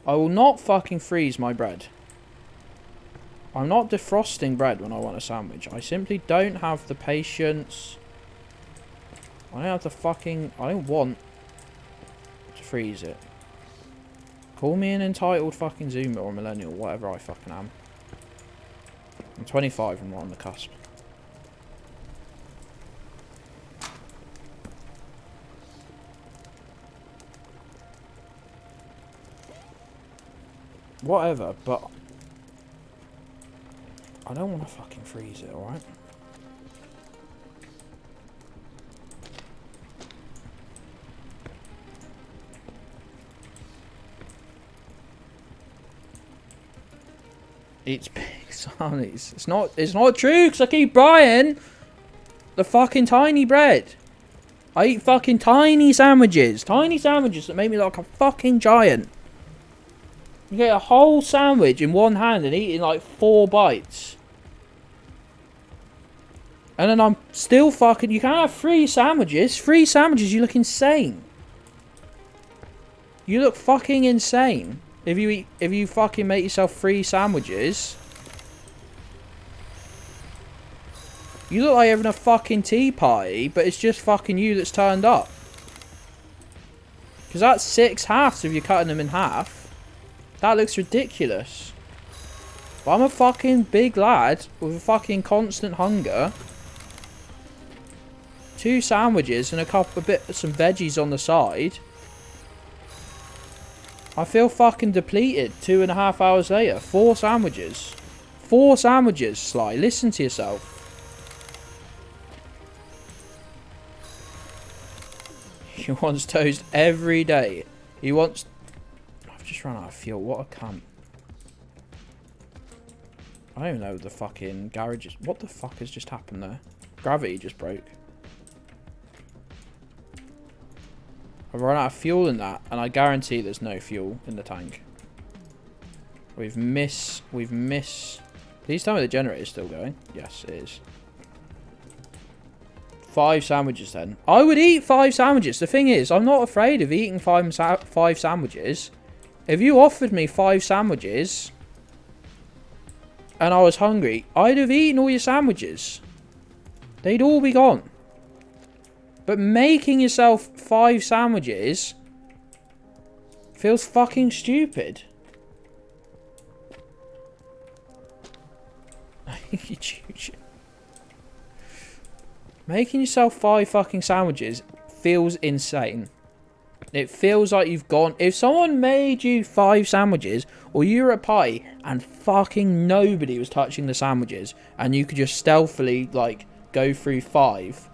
I will not fucking freeze my bread. I'm not defrosting bread when I want a sandwich. I simply don't have the patience. I don't have the fucking... I don't want to freeze it. Call me an entitled fucking Zoomer or millennial, whatever I fucking am. I'm 25 and we're on the cusp. Whatever, but I don't want to fucking freeze it, alright? Eats pigs, honeys. It's not true, because I keep buying the fucking tiny bread. I eat fucking tiny sandwiches. Tiny sandwiches that make me look like a fucking giant. You get a whole sandwich in one hand and eating like 4 bites. And then I'm still fucking... You can't have 3 sandwiches. 3 sandwiches, you look insane. You look fucking insane. If you fucking make yourself 3 sandwiches. You look like you're having a fucking tea party, but it's just fucking you that's turned up. Because that's 6 halves if you're cutting them in half. That looks ridiculous. But I'm a fucking big lad with a fucking constant hunger. 2 sandwiches and some veggies on the side. I feel fucking depleted 2.5 hours later. 4 sandwiches. 4 sandwiches, Sly. Listen to yourself. He wants toast every day. He wants... I've just run out of fuel. What a cunt. I don't even know the fucking garage is... What the fuck has just happened there? Gravity just broke. I've run out of fuel in that, and I guarantee there's no fuel in the tank. We've missed... Please tell me the generator's still going. Yes, it is. 5 sandwiches then. I would eat 5 sandwiches. The thing is, I'm not afraid of eating 5 sandwiches. If you offered me 5 sandwiches and I was hungry, I'd have eaten all your sandwiches. They'd all be gone. But making yourself 5 sandwiches feels fucking stupid. Making yourself 5 fucking sandwiches feels insane. It feels like you've gone... If someone made you 5 sandwiches, or you were at a party and fucking nobody was touching the sandwiches, and you could just stealthily, like, go through 5...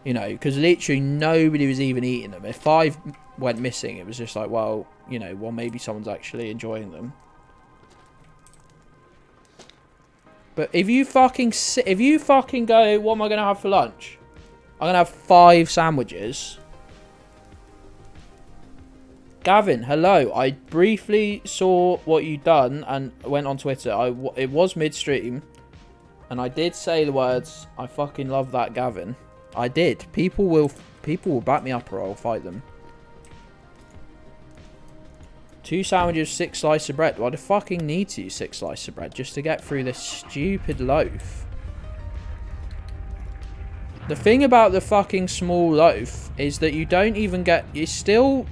You know, because literally nobody was even eating them. If 5 went missing, it was just like, well, you know, well, maybe someone's actually enjoying them. But if you fucking go, what am I going to have for lunch? I'm going to have 5 sandwiches. Gavin, hello. I briefly saw what you'd done and went on Twitter. It was midstream. And I did say the words, I fucking love that, Gavin. I did. People will back me up or I'll fight them. 2 sandwiches, 6 slices of bread. Well, I fucking need to use 6 slices of bread just to get through this stupid loaf. The thing about the fucking small loaf is that you don't even get... You've still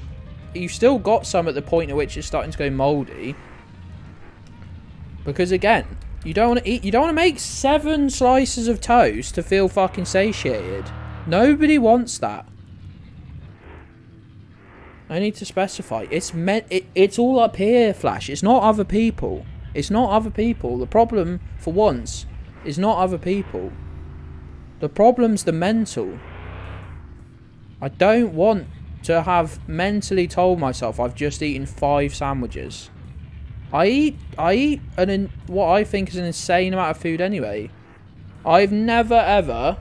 got some at the point at which it's starting to go mouldy. Because again... You don't want to eat. You don't want to make 7 slices of toast to feel fucking satiated. Nobody wants that. I need to specify. It's meant. It's all up here, Flash. It's not other people. It's not other people. The problem, for once, It's not other people. The problem's the mental. I don't want to have mentally told myself I've just eaten 5 sandwiches. I eat what I think is an insane amount of food anyway. I've never ever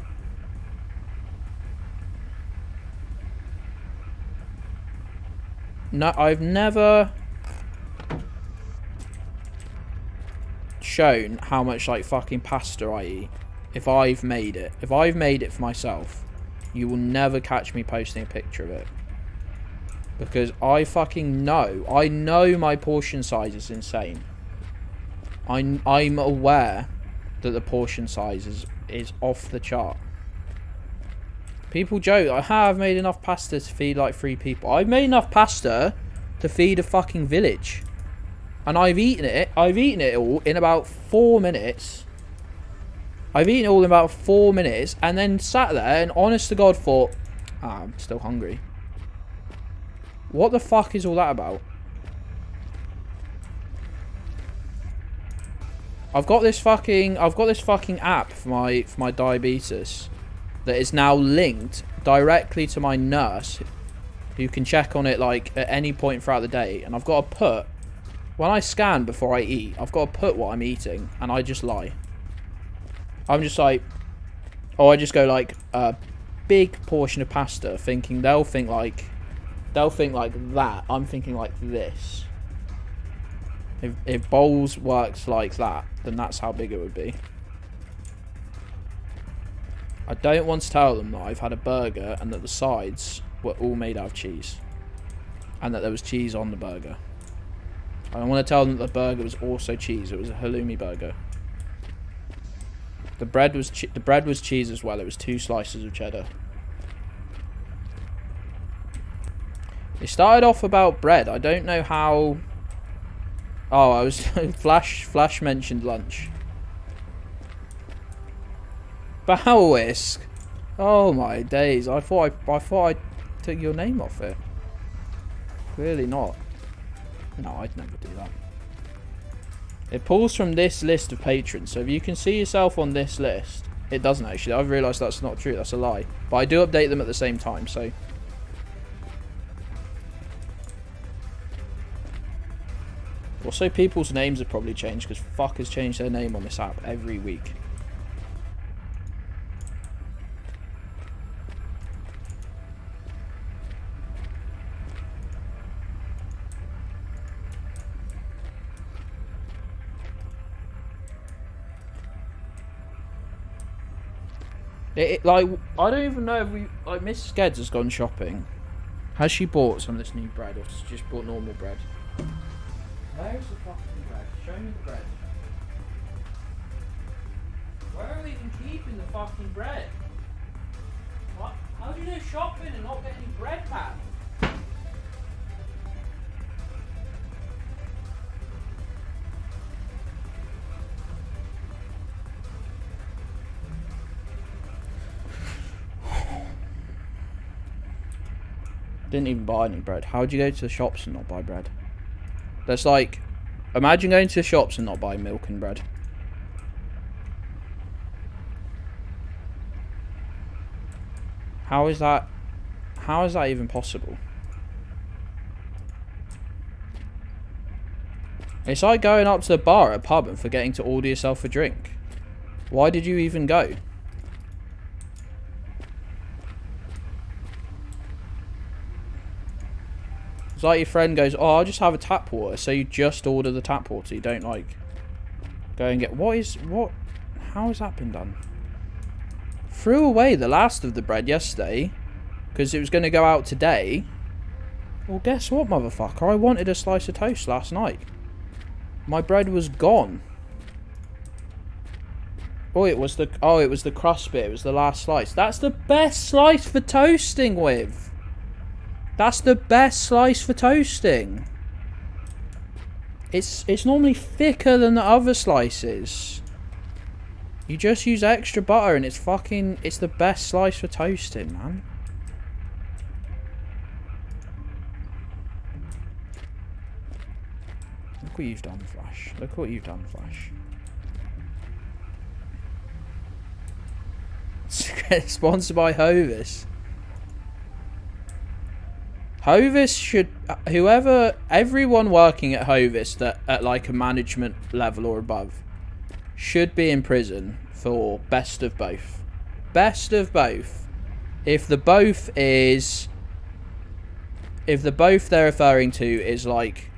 shown how much like fucking pasta I eat. If I've made it for myself, you will never catch me posting a picture of it. Because I fucking know. I know my portion size is insane. I'm aware that the portion size is off the chart. People joke, I've made enough pasta to feed like 3 people. I've made enough pasta to feed a fucking village. And I've eaten it all in about 4 minutes. I've eaten it all in about 4 minutes and then sat there and honest to God thought, I'm still hungry. What the fuck is all that about? I've got this fucking app for my diabetes that is now linked directly to my nurse, who can check on it like at any point throughout the day. And I've got to put, when I scan before I eat, I've got to put what I'm eating, and I just lie. I'm just like, I just go like a big portion of pasta, thinking they'll think like that. I'm thinking like this. If bowls works like that, then that's how big it would be. I don't want to tell them that I've had a burger and that the sides were all made out of cheese. And that there was cheese on the burger. I don't want to tell them that the burger was also cheese. It was a halloumi burger. The bread was cheese as well. It was 2 slices of cheddar. It started off about bread. I don't know how... Oh, I was... Flash mentioned lunch. Bow whisk. Oh my days. I thought I took your name off it. Clearly not. No, I'd never do that. It pulls from this list of patrons. So if you can see yourself on this list... It doesn't actually. I've realised that's not true. That's a lie. But I do update them at the same time, so... Also, people's names have probably changed because fuckers change their name on this app every week. Like, I don't even know if we... Like, Mrs. Gedds has gone shopping. Has she bought some of this new bread, or has she just bought normal bread? Where's the fucking bread? Show me the bread. Where are they even keeping the fucking bread? What? How do you go shopping and not get any bread back? Didn't even buy any bread. How'd you go to the shops and not buy bread? That's like, imagine going to the shops and not buying milk and bread. How is that even possible? It's like going up to the bar at a pub and forgetting to order yourself a drink. Why did you even go? It's like your friend goes, oh, I'll just have a tap water. So you just order the tap water. You don't like go and get... How has that been done? Threw away the last of the bread yesterday because it was going to go out today. Well, guess what, motherfucker? I wanted a slice of toast last night. My bread was gone. It was the crust bit. It was the last slice. That's the best slice for toasting with. That's the best slice for toasting. It's normally thicker than the other slices. You just use extra butter and it's the best slice for toasting, man. Look what you've done, Flash. Look what you've done, Flash. Sponsored by Hovis. Hovis should... Everyone working at Hovis that at like a management level or above should be in prison for best of both. Best of both. If the both they're referring to is like...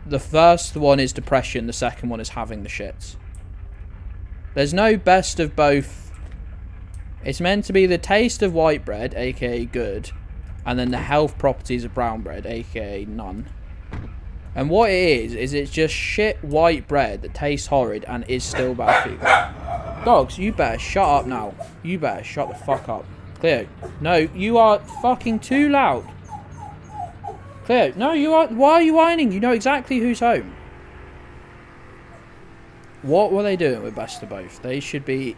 The first one is depression, the second one is having the shits. There's no best of both. It's meant to be the taste of white bread, aka good, and then the health properties of brown bread, aka none. And what it is it's just shit white bread that tastes horrid and is still bad for you. Dogs, you better shut up now. You better shut the fuck up. Cleo, no, you are fucking too loud. Cleo, no, you are. Why are you whining? You know exactly who's home. What were they doing with best of both? They should be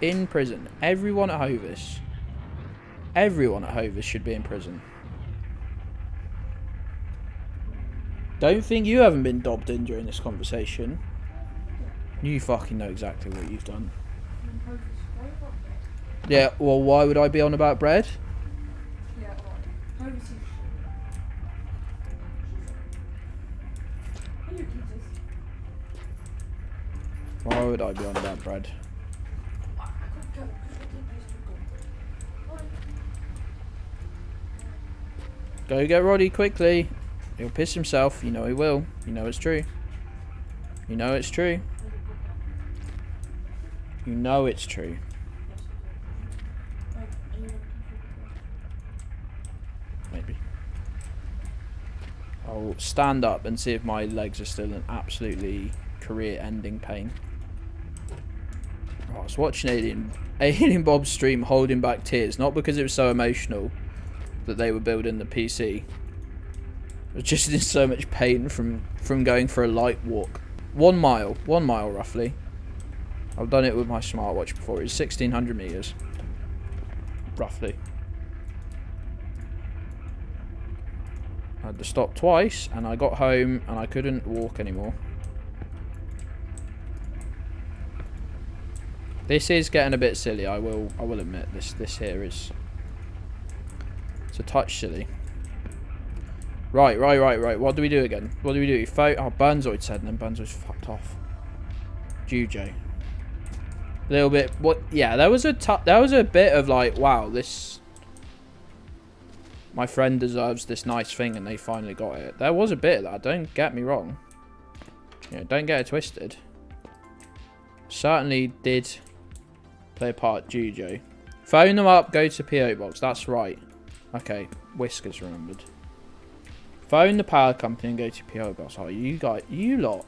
in prison. Everyone at Hovis. Everyone at Hovis should be in prison. Don't think you haven't been dobbed in during this conversation. You fucking know exactly what you've done. Yeah, well, why would I be on about bread? Why would I be on about bread? Go get Roddy quickly. He'll piss himself. You know he will. You know it's true. You know it's true. You know it's true. Maybe. I'll stand up and see if my legs are still in absolutely career-ending pain. I was watching Alien Bob's stream holding back tears, not because it was so emotional that they were building the PC. I was just in so much pain from going for a light walk. 1 mile roughly. I've done it with my smartwatch before. It's 1,600 meters, roughly. I had to stop twice, and I got home, and I couldn't walk anymore. This is getting a bit silly. I will admit this here is. It's a touch silly. Right. What do we do again? What do we do? Oh, Burnzoid said, and then Burnzoid's fucked off. Jujo. A little bit. What? Yeah, there was a bit of like, wow, this. My friend deserves this nice thing, and they finally got it. There was a bit of that. Don't get me wrong. Yeah, don't get it twisted. Certainly did play a part. Jujo. Phone them up. Go to PO box. That's right. Okay, Whiskers remembered. Phone the power company and go to PO box. Oh, you lot.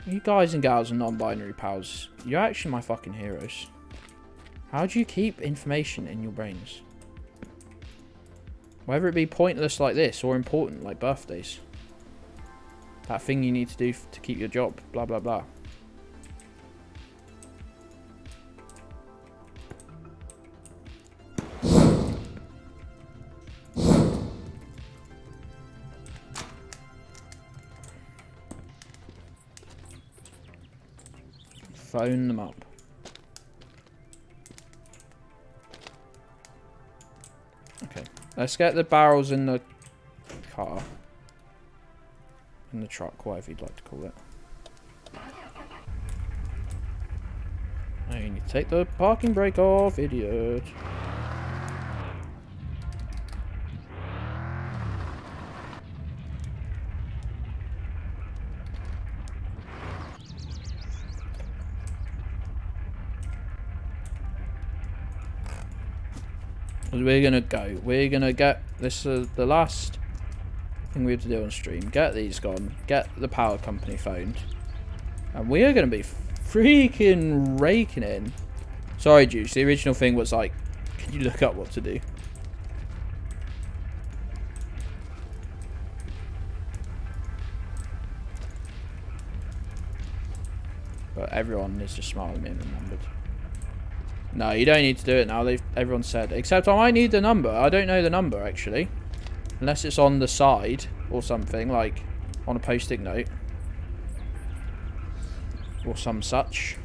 You guys and gals and non-binary pals. You're actually my fucking heroes. How do you keep information in your brains? Whether it be pointless like this or important like birthdays. That thing you need to do to keep your job. Blah, blah, blah. Phone them up. Okay, let's get the barrels in the car. In the truck, whatever you'd like to call it. Now you need to take the parking brake off, idiot. We're gonna get this is the last thing we have to do on stream. Get these gone, get the power company phoned, and we are gonna be freaking raking in. Sorry, Juice, the original thing was like, can you look up what to do? But everyone is just smarter than me and remembered. No, you don't need to do it now. Everyone said. Except I might need the number. I don't know the number, actually. Unless it's on the side or something, like on a post-it note. Or some such.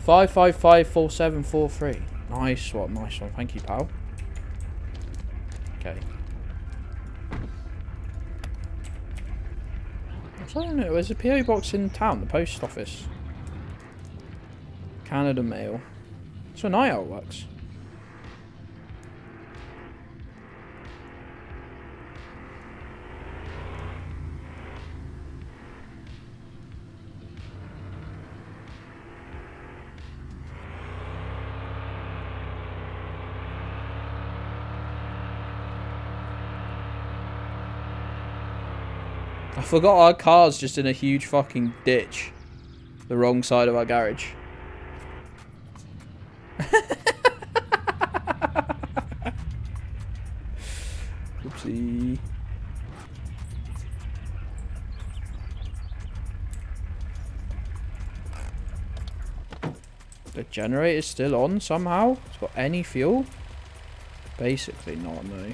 5554743. Nice one, nice one. Thank you, pal. Okay. I don't know. There's a PO box in town, the post office. Canada Mail. That's where Night Owl works. I forgot our car's just in a huge fucking ditch. The wrong side of our garage. Oopsie. The generator's still on somehow? It's got any fuel? Basically not, no.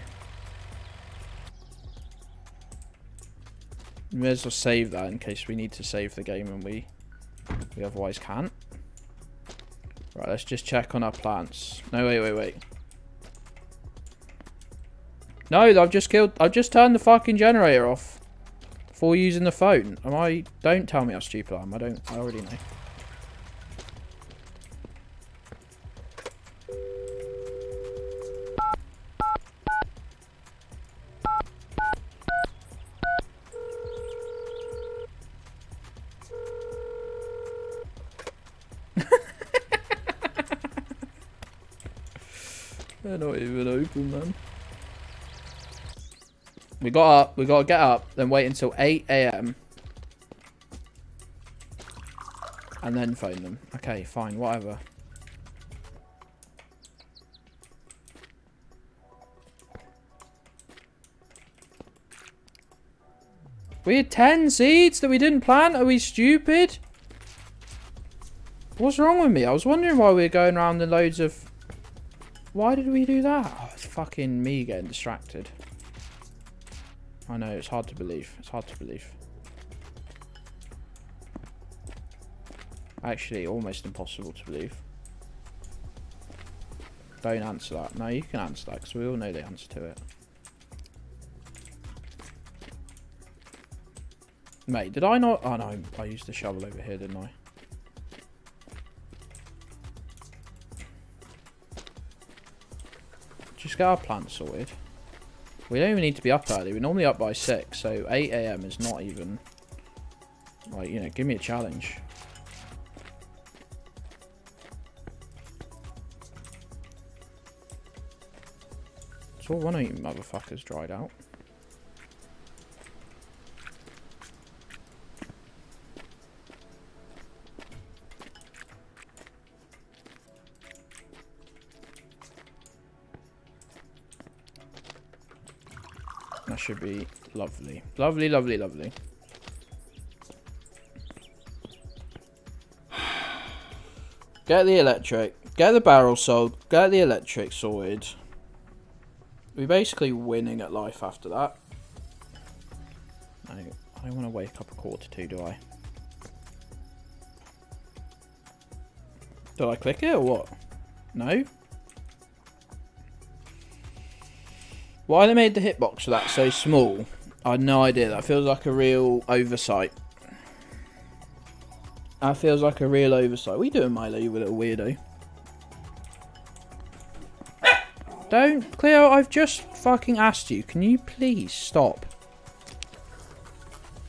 We may as well save that in case we need to save the game and we otherwise can't. Right, let's just check on our plants. No, wait. No, I've just turned the fucking generator off before using the phone. Don't tell me how stupid I am. I already know. They're not even open, man. We got to get up, then wait until 8 AM. And then phone them. Okay, fine, whatever. We had 10 seeds that we didn't plant? Are we stupid? What's wrong with me? I was wondering why we were going around in loads of... Why did we do that? Oh, it's fucking me getting distracted. I know, it's hard to believe. It's hard to believe. Actually, almost impossible to believe. Don't answer that. No, you can answer that because we all know the answer to it. Mate, did I not? Oh no, I used the shovel over here, didn't I? Just get our plants sorted. We don't even need to be up early. We're normally up by 6, so 8 AM is not even... Like, you know, give me a challenge. So one of you motherfuckers dried out. That should be lovely. Lovely, lovely, lovely. Get the electric. Get the barrel sold. Get the electric sorted. We're basically winning at life after that. I don't want to wake up 1:45, do I? Did I click it or what? No? Why they made the hitbox for that so small, I had no idea. That feels like a real oversight. That feels like a real oversight. What are you doing, Milo, you little weirdo? Don't, Cleo, I've just fucking asked you. Can you please stop?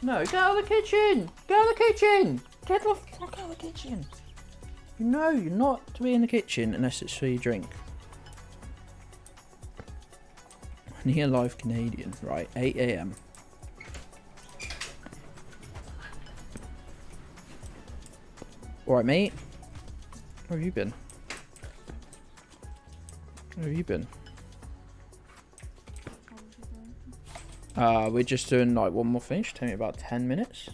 No, get out of the kitchen! Get out of the kitchen! Get the fuck out of the kitchen! You know you're not to be in the kitchen unless it's for your drink. Near live Canadian. Right, 8 AM. Alright, mate. Where have you been? Where have you been? We're just doing like one more thing. Should take me about 10 minutes.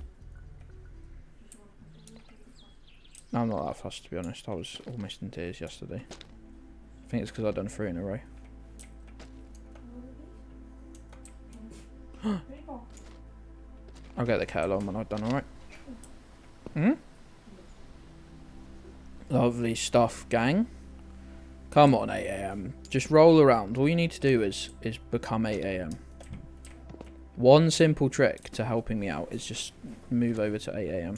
I'm not that fussed, to be honest. I was almost in tears yesterday. I think it's because I've done 3 in a row. I'll get the kettle on when I've done, alright? Hmm? Lovely stuff, gang. Come on, 8 a.m. Just roll around. All you need to do is become 8 a.m. One simple trick to helping me out is just move over to 8 a.m.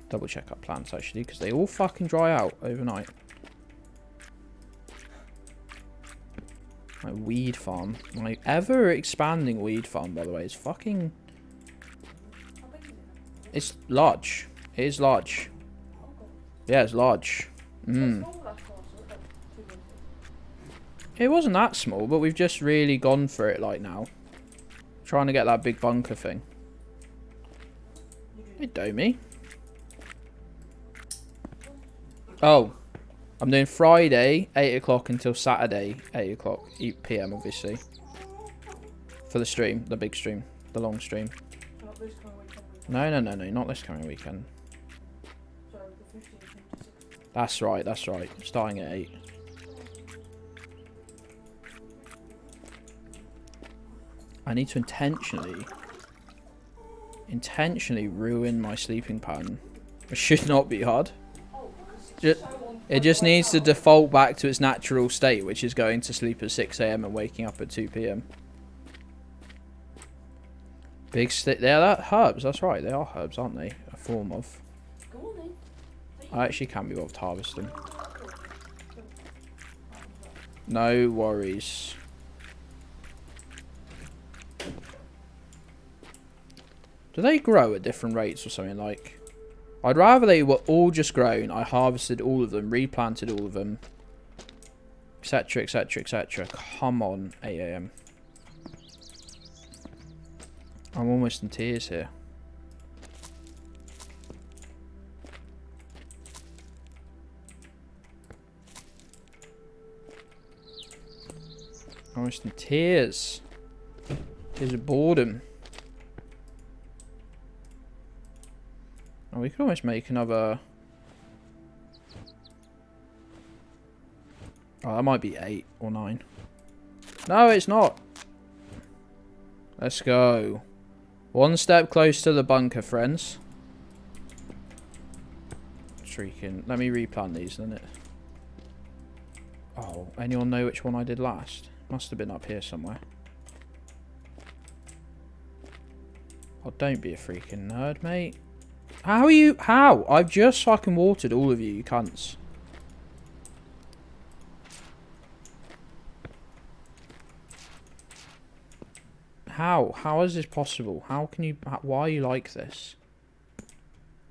Double check our plants actually, because they all fucking dry out overnight. My weed farm. My ever expanding weed farm, by the way, is fucking... It's large. It is large. Yeah, it's large. It wasn't that small, but we've just really gone for it like now. Trying to get that big bunker thing. Hey, Domi. Oh. I'm doing Friday, 8 o'clock until Saturday, 8 o'clock PM, obviously. For the stream, the big stream, the long stream. No, not this coming weekend. That's right, starting at 8. I need to intentionally ruin my sleeping pattern. It should not be hard. It just needs to default back to its natural state, which is going to sleep at 6 a.m. and waking up at 2 p.m. They're herbs, that's right. They are herbs, aren't they? A form of. I actually can't be bothered to harvest them. No worries. Do they grow at different rates or something like? I'd rather they were all just grown. I harvested all of them, replanted all of them, etc, etc, etc. Come on, 8 a.m. I'm almost in tears here. Almost in tears. Tears of boredom. Oh, we could almost make another... Oh, that might be 8 or 9. No, it's not. Let's go. One step close to the bunker, friends. Shrieking. Let me replant these, then it. Oh, anyone know which one I did last? Must have been up here somewhere. Oh, don't be a freaking nerd, mate. How are you? How? I've just fucking watered all of you, you cunts. How? How is this possible? How can you... Why are you like this?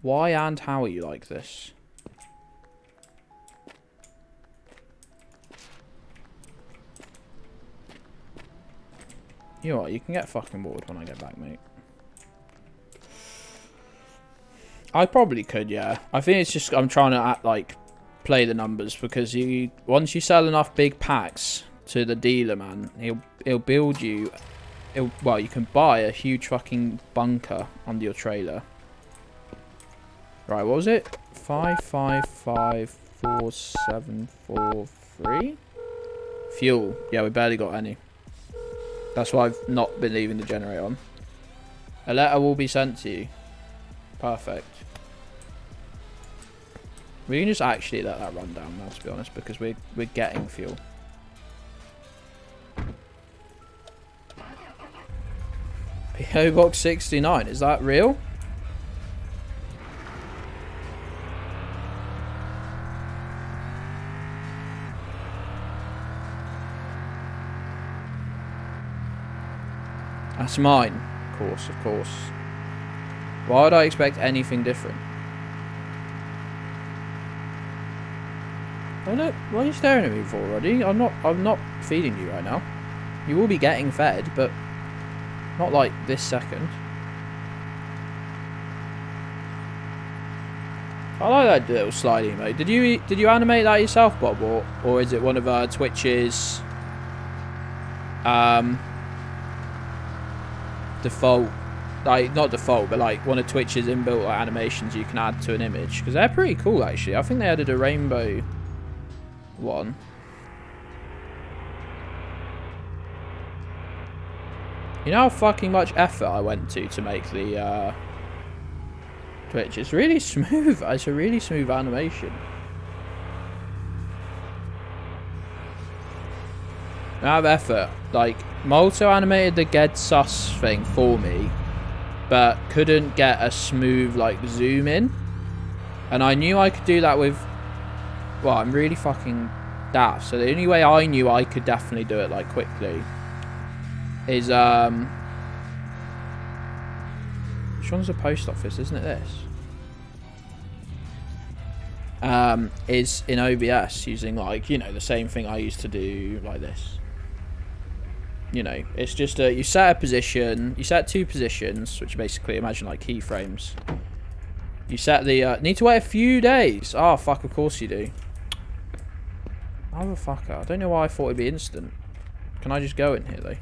Why and how are you like this? You know what? You can get fucking watered when I get back, mate. I probably could, yeah. I think it's just I'm trying to act like play the numbers, because you once you sell enough big packs to the dealer, man, he'll build you. Well, you can buy a huge fucking bunker under your trailer. Right, what was it? 555473. Fuel. Yeah, we barely got any. That's why I've not been leaving the generator on. A letter will be sent to you. Perfect. We can just actually let that run down now, to be honest, because we're getting fuel. PO Box 69, is that real? That's mine. Of course, of course. Why would I expect anything different? Oh look, why are you staring at me for already? I'm not feeding you right now. You will be getting fed, but not like this second. I like that little sliding mode. Did you animate that yourself, Bob, or is it one of Twitch's default, like not default, but like one of Twitch's inbuilt animations you can add to an image? Because they're pretty cool, actually. I think they added a rainbow one. You know how fucking much effort I went to make the Twitch. It's really smooth. It's a really smooth animation. Out of effort, like, Molto animated the Gedds sus thing for me, but couldn't get a smooth, like, zoom in. And I knew I could do that with... Well, I'm really fucking daft. So the only way I knew I could definitely do it, like, quickly is, which one's the post office? Isn't it this? Is in OBS using, like, you know, the same thing I used to do, like this. You know, it's just you set a position, you set 2 positions, which basically imagine like keyframes. You set the need to wait a few days. Oh fuck, of course you do. Motherfucker, I don't know why I thought it'd be instant. Can I just go in here though?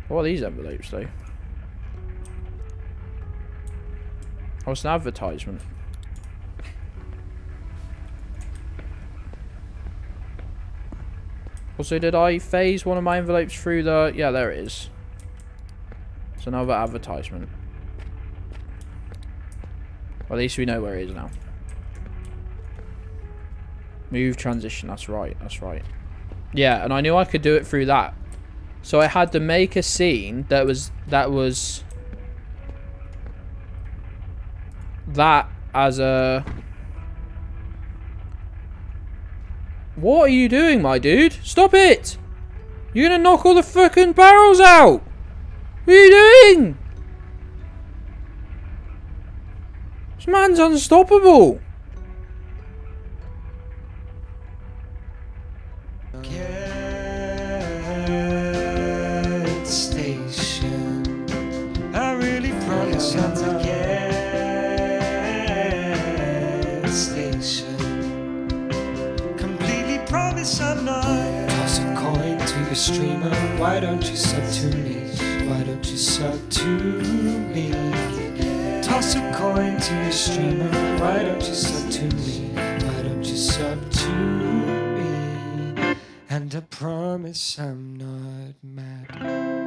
What are these envelopes though? Oh, it's an advertisement. Also, did I phase one of my envelopes through the... Yeah, there it is. It's another advertisement. Well, at least we know where it is now. Move transition, that's right, that's right. Yeah, and I knew I could do it through that. So I had to make a scene that was that as a... What are you doing, my dude? Stop it! You're gonna knock all the fucking barrels out! What are you doing? This man's unstoppable! Gedds station. I really promise I'm not Gedds station. Completely promise I'm not. Toss a coin to your streamer. Why don't you sub to me? Why don't you sub to me? Toss a coin to your streamer. Why don't you sub to me? Why don't you sub to me? And I promise I'm not mad.